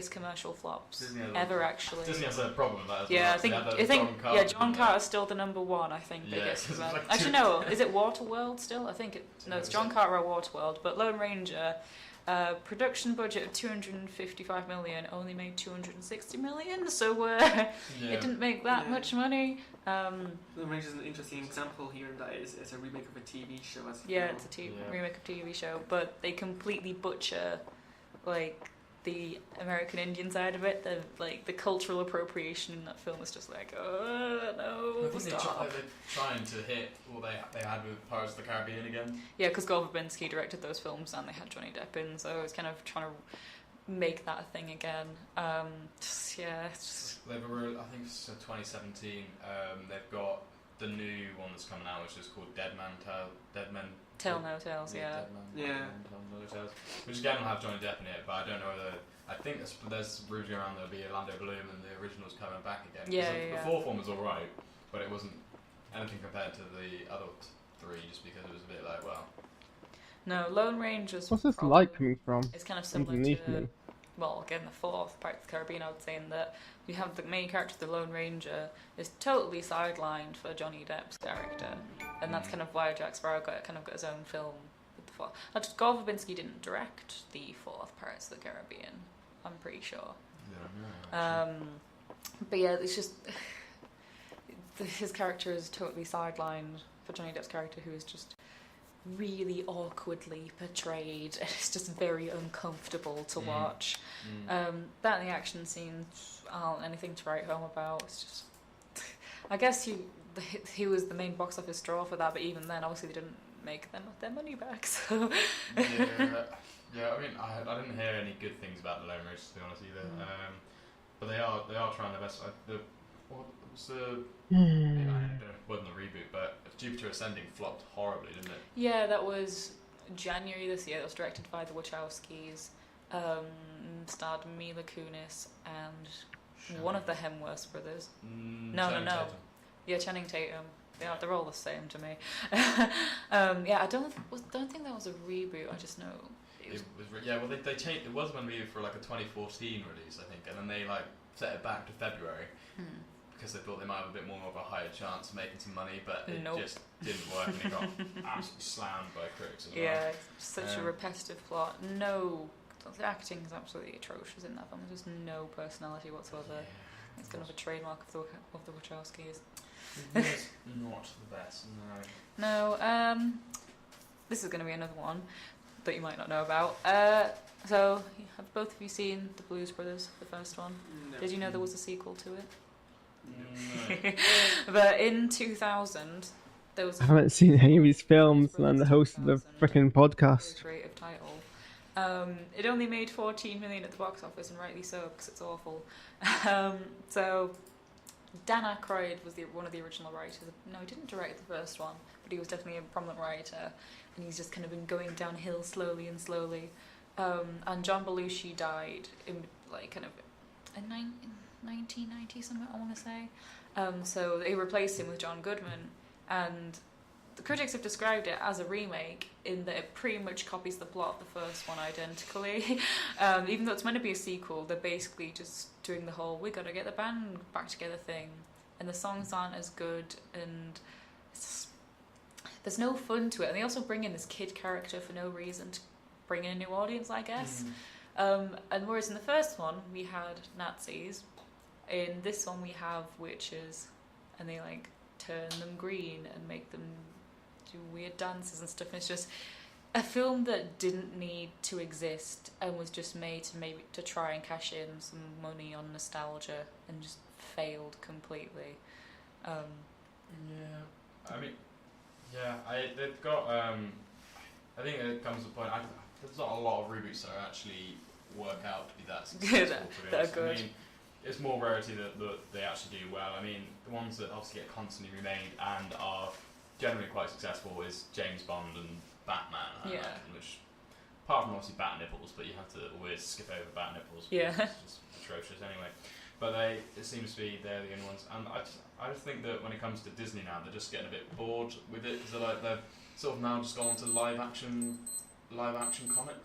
commercial flops ever. Actually, Disney has a problem with that as well. Yeah, I think John Carter's still the number one. I think biggest. Like actually, no, is it Waterworld still? I think it's John Carter or Waterworld. But Lone Ranger, Production budget of 255 million, only made 260 million, so Yeah. it didn't make that Yeah. much money. The Range is an interesting example here in that it's a remake of a TV show. As a Yeah, film. it's a Yeah. remake of a TV show, but they completely butcher, like, the American Indian side of it. The cultural appropriation in that film is just like, oh no, I think stop. they're trying to hit what they had with Pirates of the Caribbean again. Yeah, because Gore Verbinski directed those films and they had Johnny Depp in, so it's kind of trying to make that a thing again. Yeah, it's just, They've I think it's 2017. They've got the new one that's coming out, which is called Dead Men Tell No Tales, yeah. Dead Man, Yeah. Tell No Tales. Which again will have Johnny Depp in it, but I don't know whether. I think there's rumours around there'll be Orlando Bloom and the original's coming back again. 'Cause Yeah, the, yeah. the fourth one was alright, but it wasn't anything compared to the other three, just because it was a bit like, well. No, Lone Ranger's What's this probably- light coming from? It's kind of similar Underneath to, me. well, again, the fourth Pirates of the Caribbean, I would say, in that we have the main character, the Lone Ranger, is totally sidelined for Johnny Depp's character, and that's kind of why Jack Sparrow got his own film with the fourth. Gore Verbinski didn't direct the fourth Pirates of the Caribbean, I'm pretty sure. Yeah, But yeah, it's just his character is totally sidelined for Johnny Depp's character, who is just really awkwardly portrayed. It's just very uncomfortable to watch. That and the action scenes aren't anything to write home about. It's just, I guess he was the main box office draw for that, but even then, obviously, they didn't make their money back. So yeah. I mean, I didn't hear any good things about the Lone Ranger, to be honest, either. But they are trying their best. What was the? I don't know, it wasn't a reboot, but Jupiter Ascending flopped horribly, didn't it? yeah, that was January this year. That was directed by the Wachowskis. Starred Mila Kunis and one of the Hemsworth brothers. No. Tatum. Yeah, Channing Tatum. They're all the same to me. Yeah, I don't think that was a reboot. I just know it was. Well, they changed. It was going to be for like a 2014 release, I think, and then they like set it back to February because they thought they might have a bit more of a higher chance of making some money, but it just didn't work, and it got absolutely slammed by critics as well. Yeah, it's such a repetitive plot. No, the acting is absolutely atrocious in that film. There's just no personality whatsoever. It's kind of a trademark of the Wachowskis. It's not the best, no. No, this is going to be another one that you might not know about. So, have both of you seen The Blues Brothers, the first one? No. Did you know there was a sequel to it? No. But in 2000, there was I haven't seen any of these films, and I'm the host of the frickin' podcast. creative title. It only made 14 million at the box office, and rightly so, because it's awful. So Dan Aykroyd was one of the original writers. No, he didn't direct the first one, but he was definitely a prominent writer, and he's just kind of been going downhill slowly and slowly. And John Belushi died in like kind of in 1990 something, I want to say. So they replaced him with John Goodman, and the critics have described it as a remake in that it pretty much copies the plot of the first one identically. Even though it's meant to be a sequel, they're basically just doing the whole "we gotta get the band back together" thing, and the songs aren't as good, and there's no fun to it. And they also bring in this kid character for no reason to bring in a new audience, I guess. And whereas in the first one we had Nazis, in this one we have witches, and they like turn them green and make them do weird dances and stuff. And it's just a film that didn't need to exist and was just made to try and cash in some money on nostalgia, and just failed completely. I mean, they've got. I think it comes to a point. There's not a lot of reboots that actually work out to be that successful. to be That are honest. good. I mean, it's more rarity that they actually do well. I mean, the ones that obviously get constantly remade and are generally quite successful is James Bond and Batman. I imagine, which, apart from obviously Bat Nipples, but you have to always skip over Bat Nipples. Because it's just atrocious anyway. But it seems to be they're the only ones. And I just think that when it comes to Disney now, they're just getting a bit bored with it, because they're sort of now just gone to live action comic,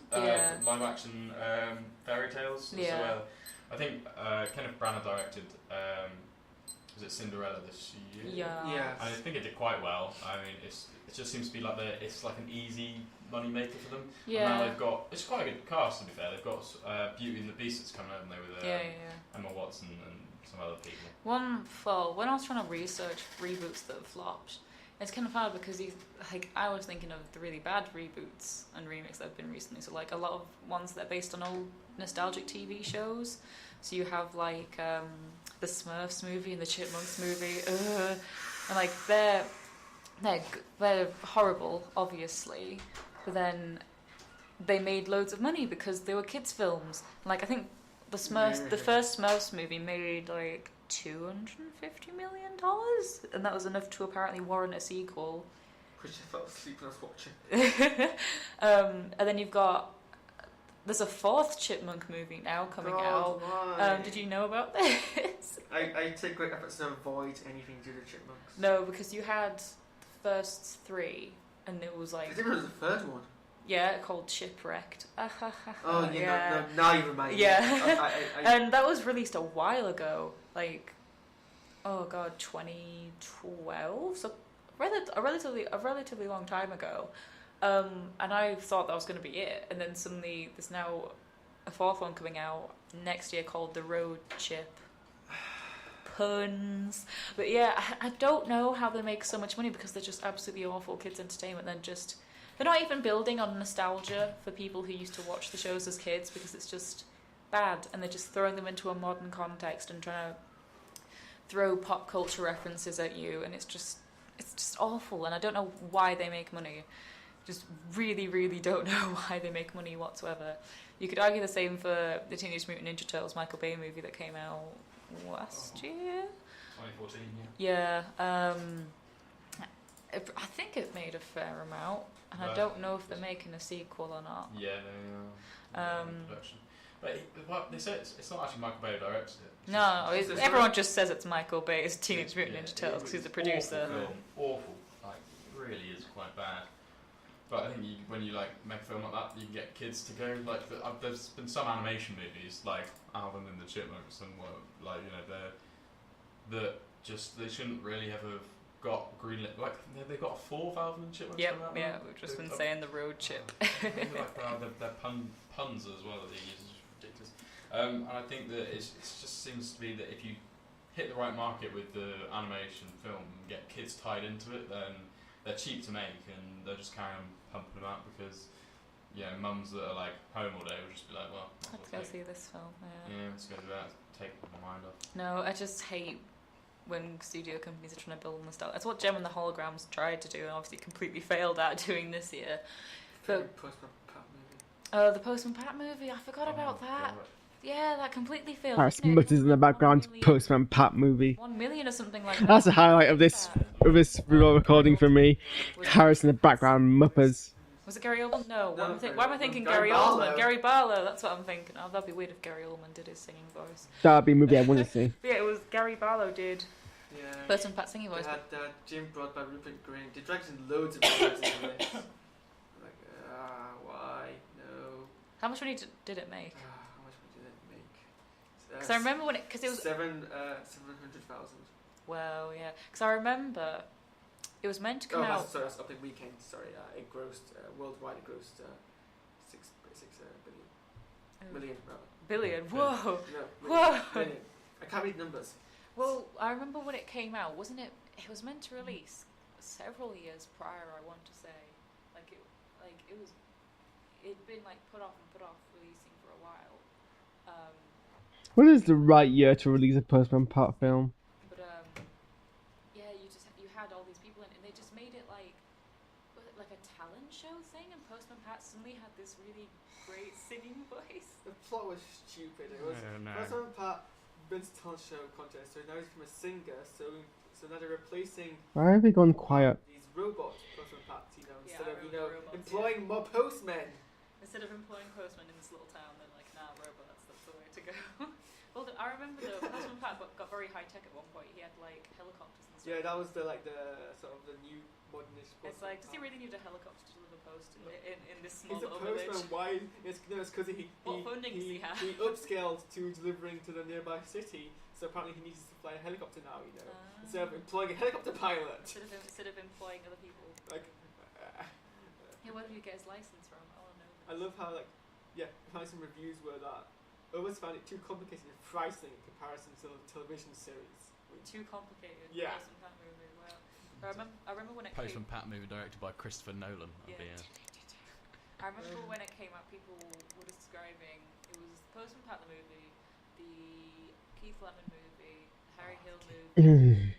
live action fairy tales. Yeah. So, I think Kenneth Branagh directed, was it Cinderella this year? Yeah. Yeah. And I think it did quite well. I mean, it just seems to be like it's like an easy money maker for them. Yeah. And now they've got, it's quite a good cast to be fair. They've got Beauty and the Beast that's coming out, and they with Emma Watson and some other people. When I was trying to research reboots that have flopped, it's kind of hard because I was thinking of the really bad reboots and remakes that have been recently. So like a lot of ones that are based on old nostalgic TV shows. So you have like the Smurfs movie and the Chipmunks movie, and like they're horrible, obviously, but then they made loads of money because they were kids' films. Like I think the first Smurfs movie made like $250 million, and that was enough to apparently warrant a sequel. Christian fell asleep when I was watching. And then you've got there's a fourth Chipmunk movie now coming out. Why? Did you know about this? I take great efforts to avoid anything to do with Chipmunks. No, because you had the first three, and it was like I think there was a third one. yeah, called Shipwrecked. Oh yeah, no, now you remind me. Yeah, I and that was released a while ago, like 2012, so a relatively long time ago. And I thought that was going to be it, and then suddenly there's now a fourth one coming out next year called The Road Chip. Puns. But yeah, I don't know how they make so much money because they're just absolutely awful kids' entertainment. They're not even building on nostalgia for people who used to watch the shows as kids because it's just bad, and they're just throwing them into a modern context and trying to throw pop culture references at you, and it's just awful, and I don't know why they make money. Just really, really don't know why they make money whatsoever. You could argue the same for the Teenage Mutant Ninja Turtles Michael Bay movie that came out last year. 2014, yeah. I think it made a fair amount, and I don't know if they're making a sequel or not. Yeah, they are. Production. But they say it's not actually Michael Bay who directed it. No, everyone just says it's Michael Bay's Teenage Mutant Ninja Turtles because he's the producer. Awful. Like, it really is quite bad. But I think when you like make a film like that, you can get kids to go. Like, there's been some animation movies like Alvin and the Chipmunks, and they shouldn't really have got greenlit. Like, they've got a fourth Alvin and Chipmunks. Yep, yeah, we've just been saying The Road Chip. They're puns as well that they use. It's ridiculous. And I think that it just seems to be that if you hit the right market with the animation film and get kids tied into it, then they're cheap to make, and they'll just carry on pumping them out because, mums that are like home all day will just be like, well, let's go see this film. Yeah, let's go do that. Take my mind off. No, I just hate when studio companies are trying to build nostalgia. That's what Gem and the Holograms tried to do, and obviously completely failed at doing this year. But Postman Pat movie. Oh, the Postman Pat movie. I forgot about that. God. Yeah, that completely failed. Harris mutters in the background, Postman Pat movie. 1 million or something like that. That's a highlight of this recording for me. Harris in the background, muppers. Was it Gary Oldman? No. No, Why am I thinking Gary Barlow. Oldman? Gary Barlow. That's what I'm thinking. Oh, that'd be weird if Gary Oldman did his singing voice. That'd be a movie I want to see. But yeah, it was Gary Barlow did Yeah. Postman Pat singing voice. They had Jim Broad by Rupert Green. They dragged in loads of movies into this. Like, why? No. How much money did it make? How much did it make? Because I remember when because it was 700,000. Well, yeah. Because I remember it was meant to come out. Sorry, that's opening weekend. Sorry, it grossed worldwide. It grossed 6 million. Billion. Whoa. No, Whoa. million. I can't read numbers. Well, I remember when it came out, wasn't it? It was meant to release several years prior. I want to say, it'd been like put off releasing for a while. What is the right year to release a Postman Pat film? But yeah, you had all these people in, and they just made it like a talent show thing, and Postman Pat suddenly had this really great singing voice. The plot was stupid. It was Postman Pat wins talent show contest, so now he's become a singer. So now they're replacing. Why have they gone quiet? These robots, Postman Pats, instead of robots, employing more postmen. Instead of employing postmen in this little town, they're like, nah, robots, that's the way to go. Well, I remember the Postman Pat got very high tech at one point. He had like helicopters and stuff. Yeah, that was the sort of the new modernish. It's like, does he really need a helicopter to deliver post in this small He's a little village? postman. Why? It's because What funding does he have? He upscaled to delivering to the nearby city. So apparently he needs to fly a helicopter now. Instead of employing a helicopter pilot. Instead of employing other people. Like. Hey, where did he get his license from? I want to know. I love how, like, I found some reviews where that I always found it too complicated in pricing in comparison to the television series. Too complicated. Yeah. Postman Pat movie. Wow. I remember when it Postman came. Pat movie directed by Christopher Nolan. Yeah. I remember when it came out, people were describing it was Postman Pat the movie, the Keith Lemon movie, the Harry Hill movie,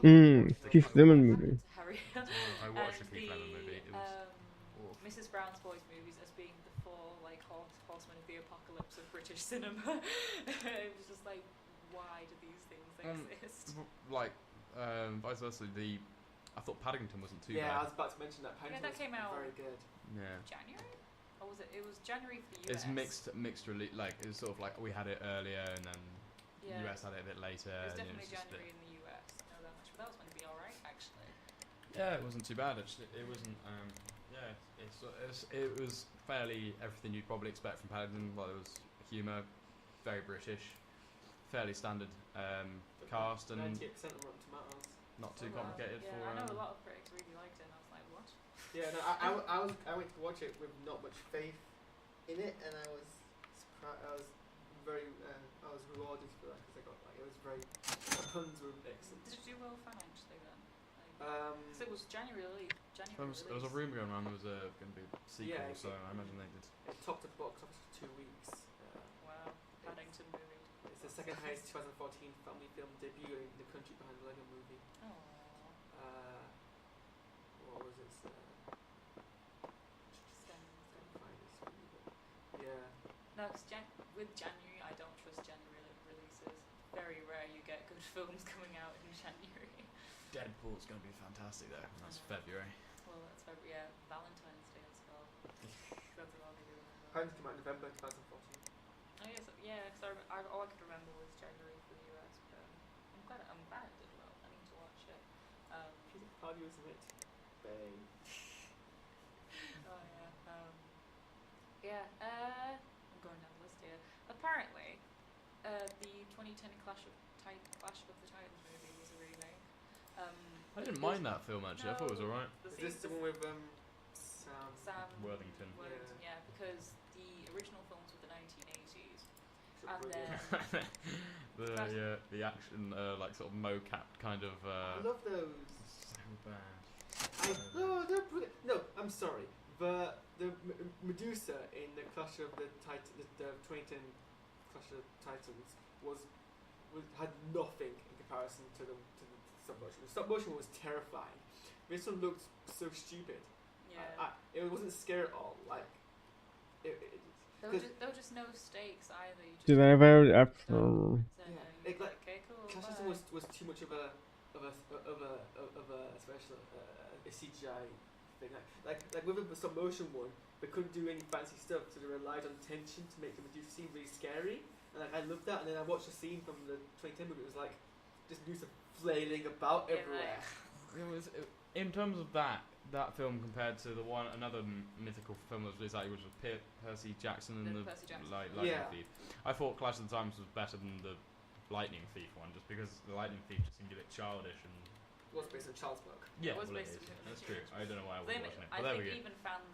and Keith Lemon movie. Harry Hill. I watched the and Keith Lemon movie. It was awful. Mrs. Brown's Boys movies as being the four like horsemen of the apocalypse of British cinema. It was just like, why do these things exist? Vice versa. I thought Paddington wasn't too Yeah, I bad. was about to mention that. Paddington that came out very good. Yeah. January? Or was it? It was January for the US. It's mixed release. Like it was sort of like we had it earlier and then Yeah. US had it a bit later. It was and definitely just a January bit- in the US. I know that much, but that was going to be alright actually. Yeah, it wasn't too bad actually. It wasn't. It was fairly everything you'd probably expect from Paddington. Well, there was humour, very British, fairly standard cast, and 98% on Rotten Tomatoes. not too Oh, wow. complicated Yeah, for. I know a lot of critics really liked it, and I was like, what? Yeah, no, I went to watch it with not much faith in it, and I was surprised. I was very, I was rewarded for that because I got like it was very. The puns were excellent. Did it do well financially then? Like, 'cause it was January. There was a rumour going around there was going to be a sequel, Yeah, so I imagine they did. It topped the box office for 2 weeks. Wow, Paddington movie. It's the second highest 2014 family film debut in the country behind the Lego Movie. Aww. What was it? Find this for you, but yeah. No, because with January, I don't trust January releases. Very rare you get good films coming out in January. Deadpool's going to be fantastic though. That's February. Well, that's February. Yeah, Valentine's Day as well. That's what I'll be doing. As well. Paddington came out in November 2014. Oh yes, yeah. Because all I could remember was January for the US, but I'm glad it did well. I need to watch it. She's a party, isn't it? Babe. Oh yeah. I'm going down the list here. Apparently, the 2010 Clash of the Titans movie was a remake. I didn't mind that film actually. I thought it was alright. Is this the one with Sam Worthington. Yeah, because the original films were the 1980s, and Brilliant. then the action like sort of mocap kind of. I love those. So bad. They're brilliant. No, I'm sorry. The Medusa in the Clash of the 2010 Clash of Titans had nothing in comparison to the stop motion. The stop motion was terrifying. This one looked so stupid. yeah. It wasn't scary at all. Like There were just no stakes either. You just Did I ever okay, cool. Clash bye. System was too much of a special a CGI thing. Like with the stop motion one, they couldn't do any fancy stuff, so they relied on tension to make the Medusa seem really scary. And like I loved that. And then I watched a scene from the 2010 movie. It was like just Medusa flailing about everywhere. In terms of that film compared to the another mythical film that was released, which was Percy Jackson and the Percy Jackson. Lightning Thief. I thought Clash of the Times was better than the Lightning Thief one, just because the Lightning Thief just seemed a bit childish and. It was based on child's work. Yeah, It was well, based it is. on- That's true. I don't know why I was watching it, I but there we think go. even fans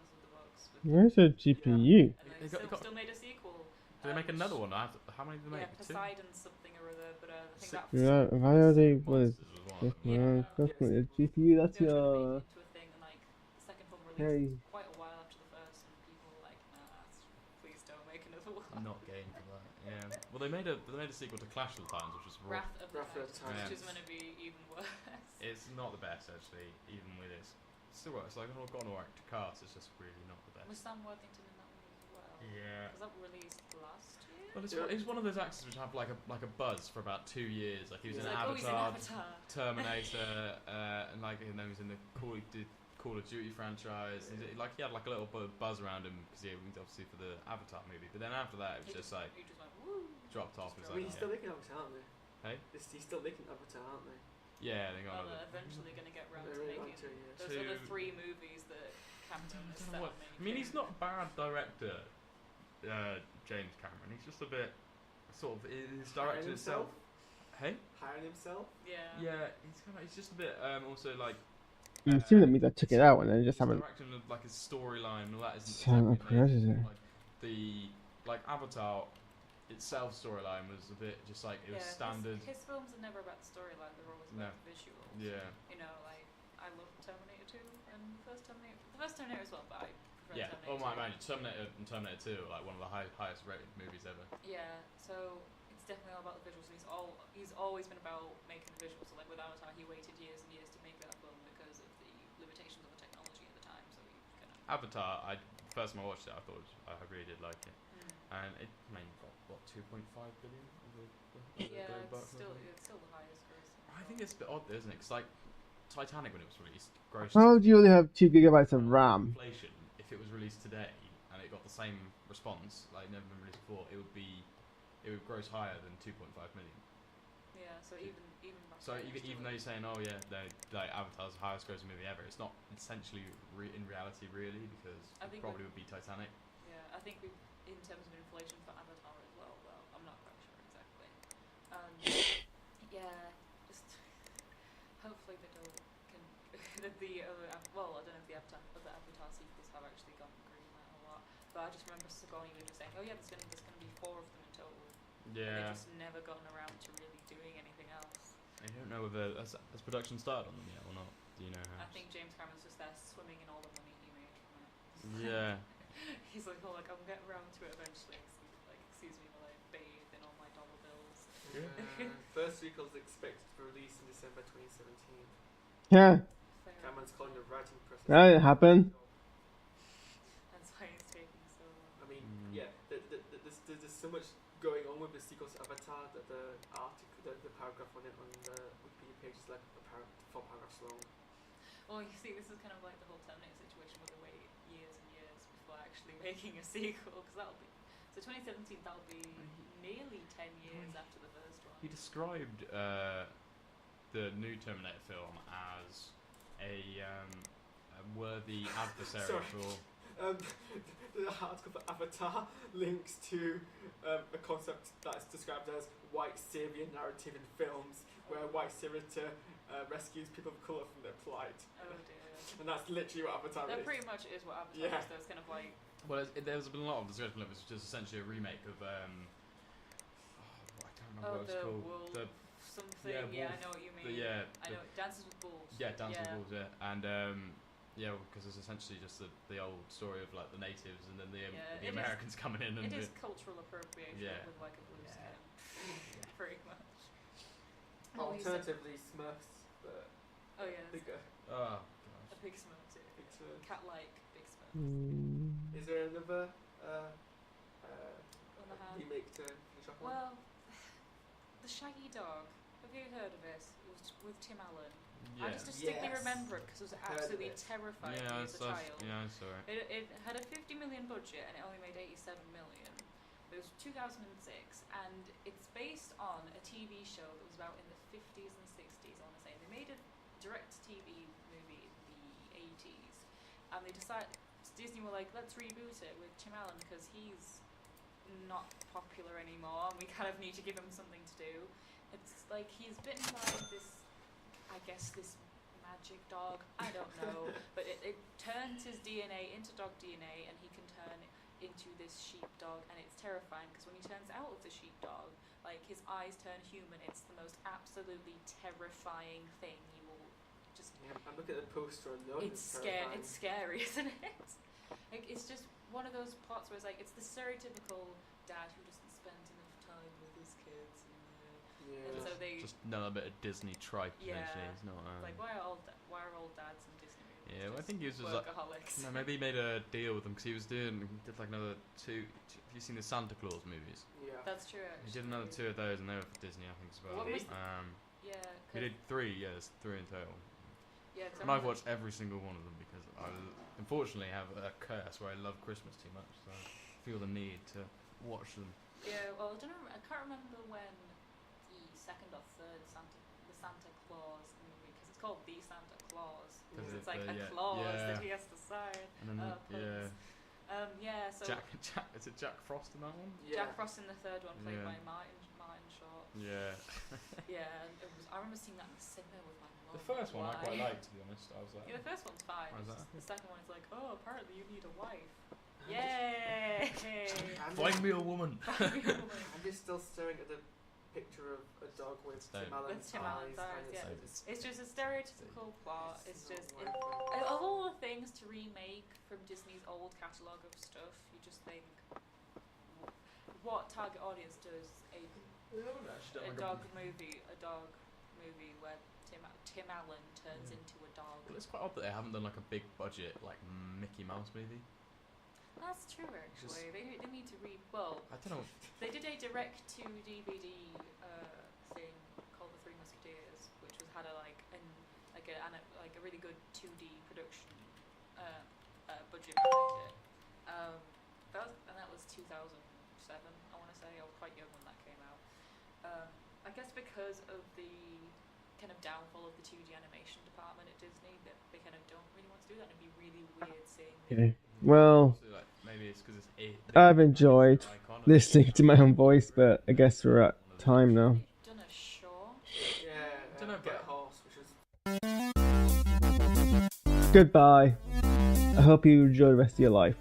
of the books. Where's a GPU? And They they got- still made a sequel. Did they make another one? How many did they Yeah, make? Two? Poseidon something or other, but I think Six. that was Why are they? What is? Monsters was one of them. Definitely a GPU. That's they were trying to your. make it into a thing, and like the second film released Hey. quite a while after the first, and people were like, nah, please don't make another one. Not game for that. Yeah. Well, they made a sequel to Clash of the Titans, which was Wrath of the Wrath of the Titans, Titans. which is going to be even worse. It's not the best actually, even with it. Still, it's like got an alright cast. It's just really not the best. Was Sam Worthington in that one as well? Yeah. Was that released last year? Well, it's one of those actors which have like a buzz for about 2 years. Like he was It's in like, oh, he's in Avatar, Avatar. Terminator, and like and then he was in the Call of Duty franchise. And like he had like a little buzz around him because he was obviously for the Avatar movie. But then after that, it was just like He just went, woo. dropped off. It was I mean, like, he's still making Avatar, aren't they? Hey? He's still making Avatar, aren't they? Yeah, they got Well, another. they're eventually going to get round to They're really making want to, yeah. those Two- other 3 movies that Cameron is set on making. I mean, he's not a bad director, James Cameron. He's just a bit sort of his director Hiring itself. Hey. Hiring himself? Yeah. Yeah, he's just a bit also like I'm assuming that means I took it out and then just haven't. Direction of like his storyline, and all that isn't So exactly progresses amazing. it. Like the Avatar itself storyline was a bit just like it was standard. His films are never about the storyline; they're always about the visuals. Yeah. You know, like I love Terminator 2 and the first Terminator as well, but I prefer Yeah. Terminator. Oh my man, Terminator and Terminator 2 are like one of the highest rated movies ever. Yeah. So it's definitely all about the visuals. He's always been about making the visuals. So like with Avatar, he waited years and years to make that film because of the limitations of the technology at the time. So he kind of. Avatar, first time I watched it, I really did like it, and it made what 2.5 billion. Yeah, it's still the highest grossing. I think it's a bit odd, isn't it? Because like Titanic, when it was released, grossed. How do you only have 2 gigabytes of RAM? Inflation. If it was released today and it got the same response, like never been released before, it would gross higher than 2.5 million. Yeah. So even back So then, even though you're saying, oh yeah, like Avatar's the highest grossing movie ever, it's not essentially in reality really because I it think probably would be Titanic. Yeah, I think in terms of inflation for Avatar as well. Well, I'm not quite sure exactly. Yeah, just hopefully they don't the other well, I don't know if the other Avatar sequels have actually gone green light or what. But I just remember Sigourney just saying, oh yeah, there's gonna be 4 of them in total. Yeah. And they've just never gotten around to really doing anything else. I don't know whether has production started on them yet or not. Do you know how? I think James Cameron's just there swimming in all the money he made from it. Yeah. He's like, oh, like I'll get around to it eventually. Excuse me while I bathe in all my dollar bills. First sequel is expected for release in December 2017. Yeah, Cameron's calling the writing process. that didn't happen. That's why it's taking so long. I mean, yeah, there's so much going on with the sequels to Avatar that the article, the paragraph on it on the Wikipedia page is like 4 paragraphs long. Well, you see, this is kind of like the whole Terminator situation where they wait years and years before actually making a sequel, because that'll be... So 2017, that'll be nearly 10 years after the first one. He described the new Terminator film as a worthy adversary for... The article for Avatar links to a concept that's described as white savior narrative in films, where a white savior rescues people of colour from their plight. Oh dear. And that's literally what Avatar That is. pretty much is what Avatar is. There's kind of like... Well, there's been a lot of discussion of it. It's just essentially a remake of... I can't remember what it's called. Wolf something. Yeah, Yeah, Wolf. I know what you mean. I know. Dances with Wolves. Yeah, Dances with Wolves, yeah. And... because it's essentially just the old story of like the natives and then the Americans coming in and... It is cultural appropriation with like a blue skin. Pretty much. Alternatively, Smurfs, but bigger. Oh, gosh. A big Smurf too. Big Smurf. Cat-like big Smurf. Is there another On the hand. remake to finish off on? Well, the Shaggy Dog. Have you heard of it? It was with Tim Allen. Yeah. I just distinctly remember it because it was absolutely terrifying me as a child. Yeah, I saw it. It had a 50 million budget and it only made 87 million. It was 2006 and it's based on a TV show that was about in the 50s and 60s, I want to say. They made a direct TV movie in the 80s and they decided, Disney were like, let's reboot it with Tim Allen because he's not popular anymore and we kind of need to give him something to do. It's like he's bitten by this, I guess, this magic dog, I don't know, but it turns his DNA into dog DNA and he can turn into this sheepdog and it's terrifying because when he turns out of the sheepdog, like his eyes turn human, it's the most absolutely terrifying thing. You will just... Yeah, I'm looking at the poster alone. It's scary, isn't it? Like, it's just one of those plots where it's like, it's the stereotypical dad who doesn't spend enough time with his kids. And so they just another bit of Disney tripe. Essentially. It's not. Like why are all dads in Disney movies? Yeah, well, I think he was just workaholics. No, maybe he made a deal with them because he did like another 2. Have you seen the Santa Claus movies? Yeah, that's true. Actually. He did another 2 of those, and they were for Disney, I think, as well. What was he did 3. Yeah, there's 3 in total. Yeah, and I've watched every single one of them because I unfortunately have a curse where I love Christmas too much, so I feel the need to watch them. Yeah, well, I don't know. I can't remember when the second or third Santa Claus movie, because it's called The Santa Claus, because it's like a clause that he has to sign. And then, so Jack is it Jack Frost in that one? Yeah. Jack Frost in the third one, played by Martin Short. Yeah. Yeah, and I remember seeing that in the cinema with my mum. The first one I quite Why? liked, to be honest. I was like, Yeah, the first one's fine. Why is It's that? just the second one is like, oh, apparently you need a wife. Yay! Find me a woman. I'm just still staring at the picture of a dog with Stone. Tim Allen's With Tim Allen's eyes, and yeah. it's It's just a stereotypical plot. It's not just like of all the things to remake from Disney's old catalogue of stuff, you just think, what target audience does a dog movie where Tim Allen turns into a dog? Well, it's quite odd that they haven't done like a big budget like Mickey Mouse movie. That's true, actually. They need to well. I don't know. They did a direct to DVD thing called The Three Musketeers, which had a really good 2D production budget behind it. That was 2007, I want to say. I was quite young when that came out. I guess because of the kind of downfall of the 2D animation department at Disney, that they kind of don't really want to do that, and it'd be really weird seeing. Okay. Well, So, like, maybe it's because it's I've enjoyed listening to my own voice, but I guess we're at time now. Done a show. yeah, Dunno, Get but- a Horse, which was Goodbye. I hope you enjoy the rest of your life.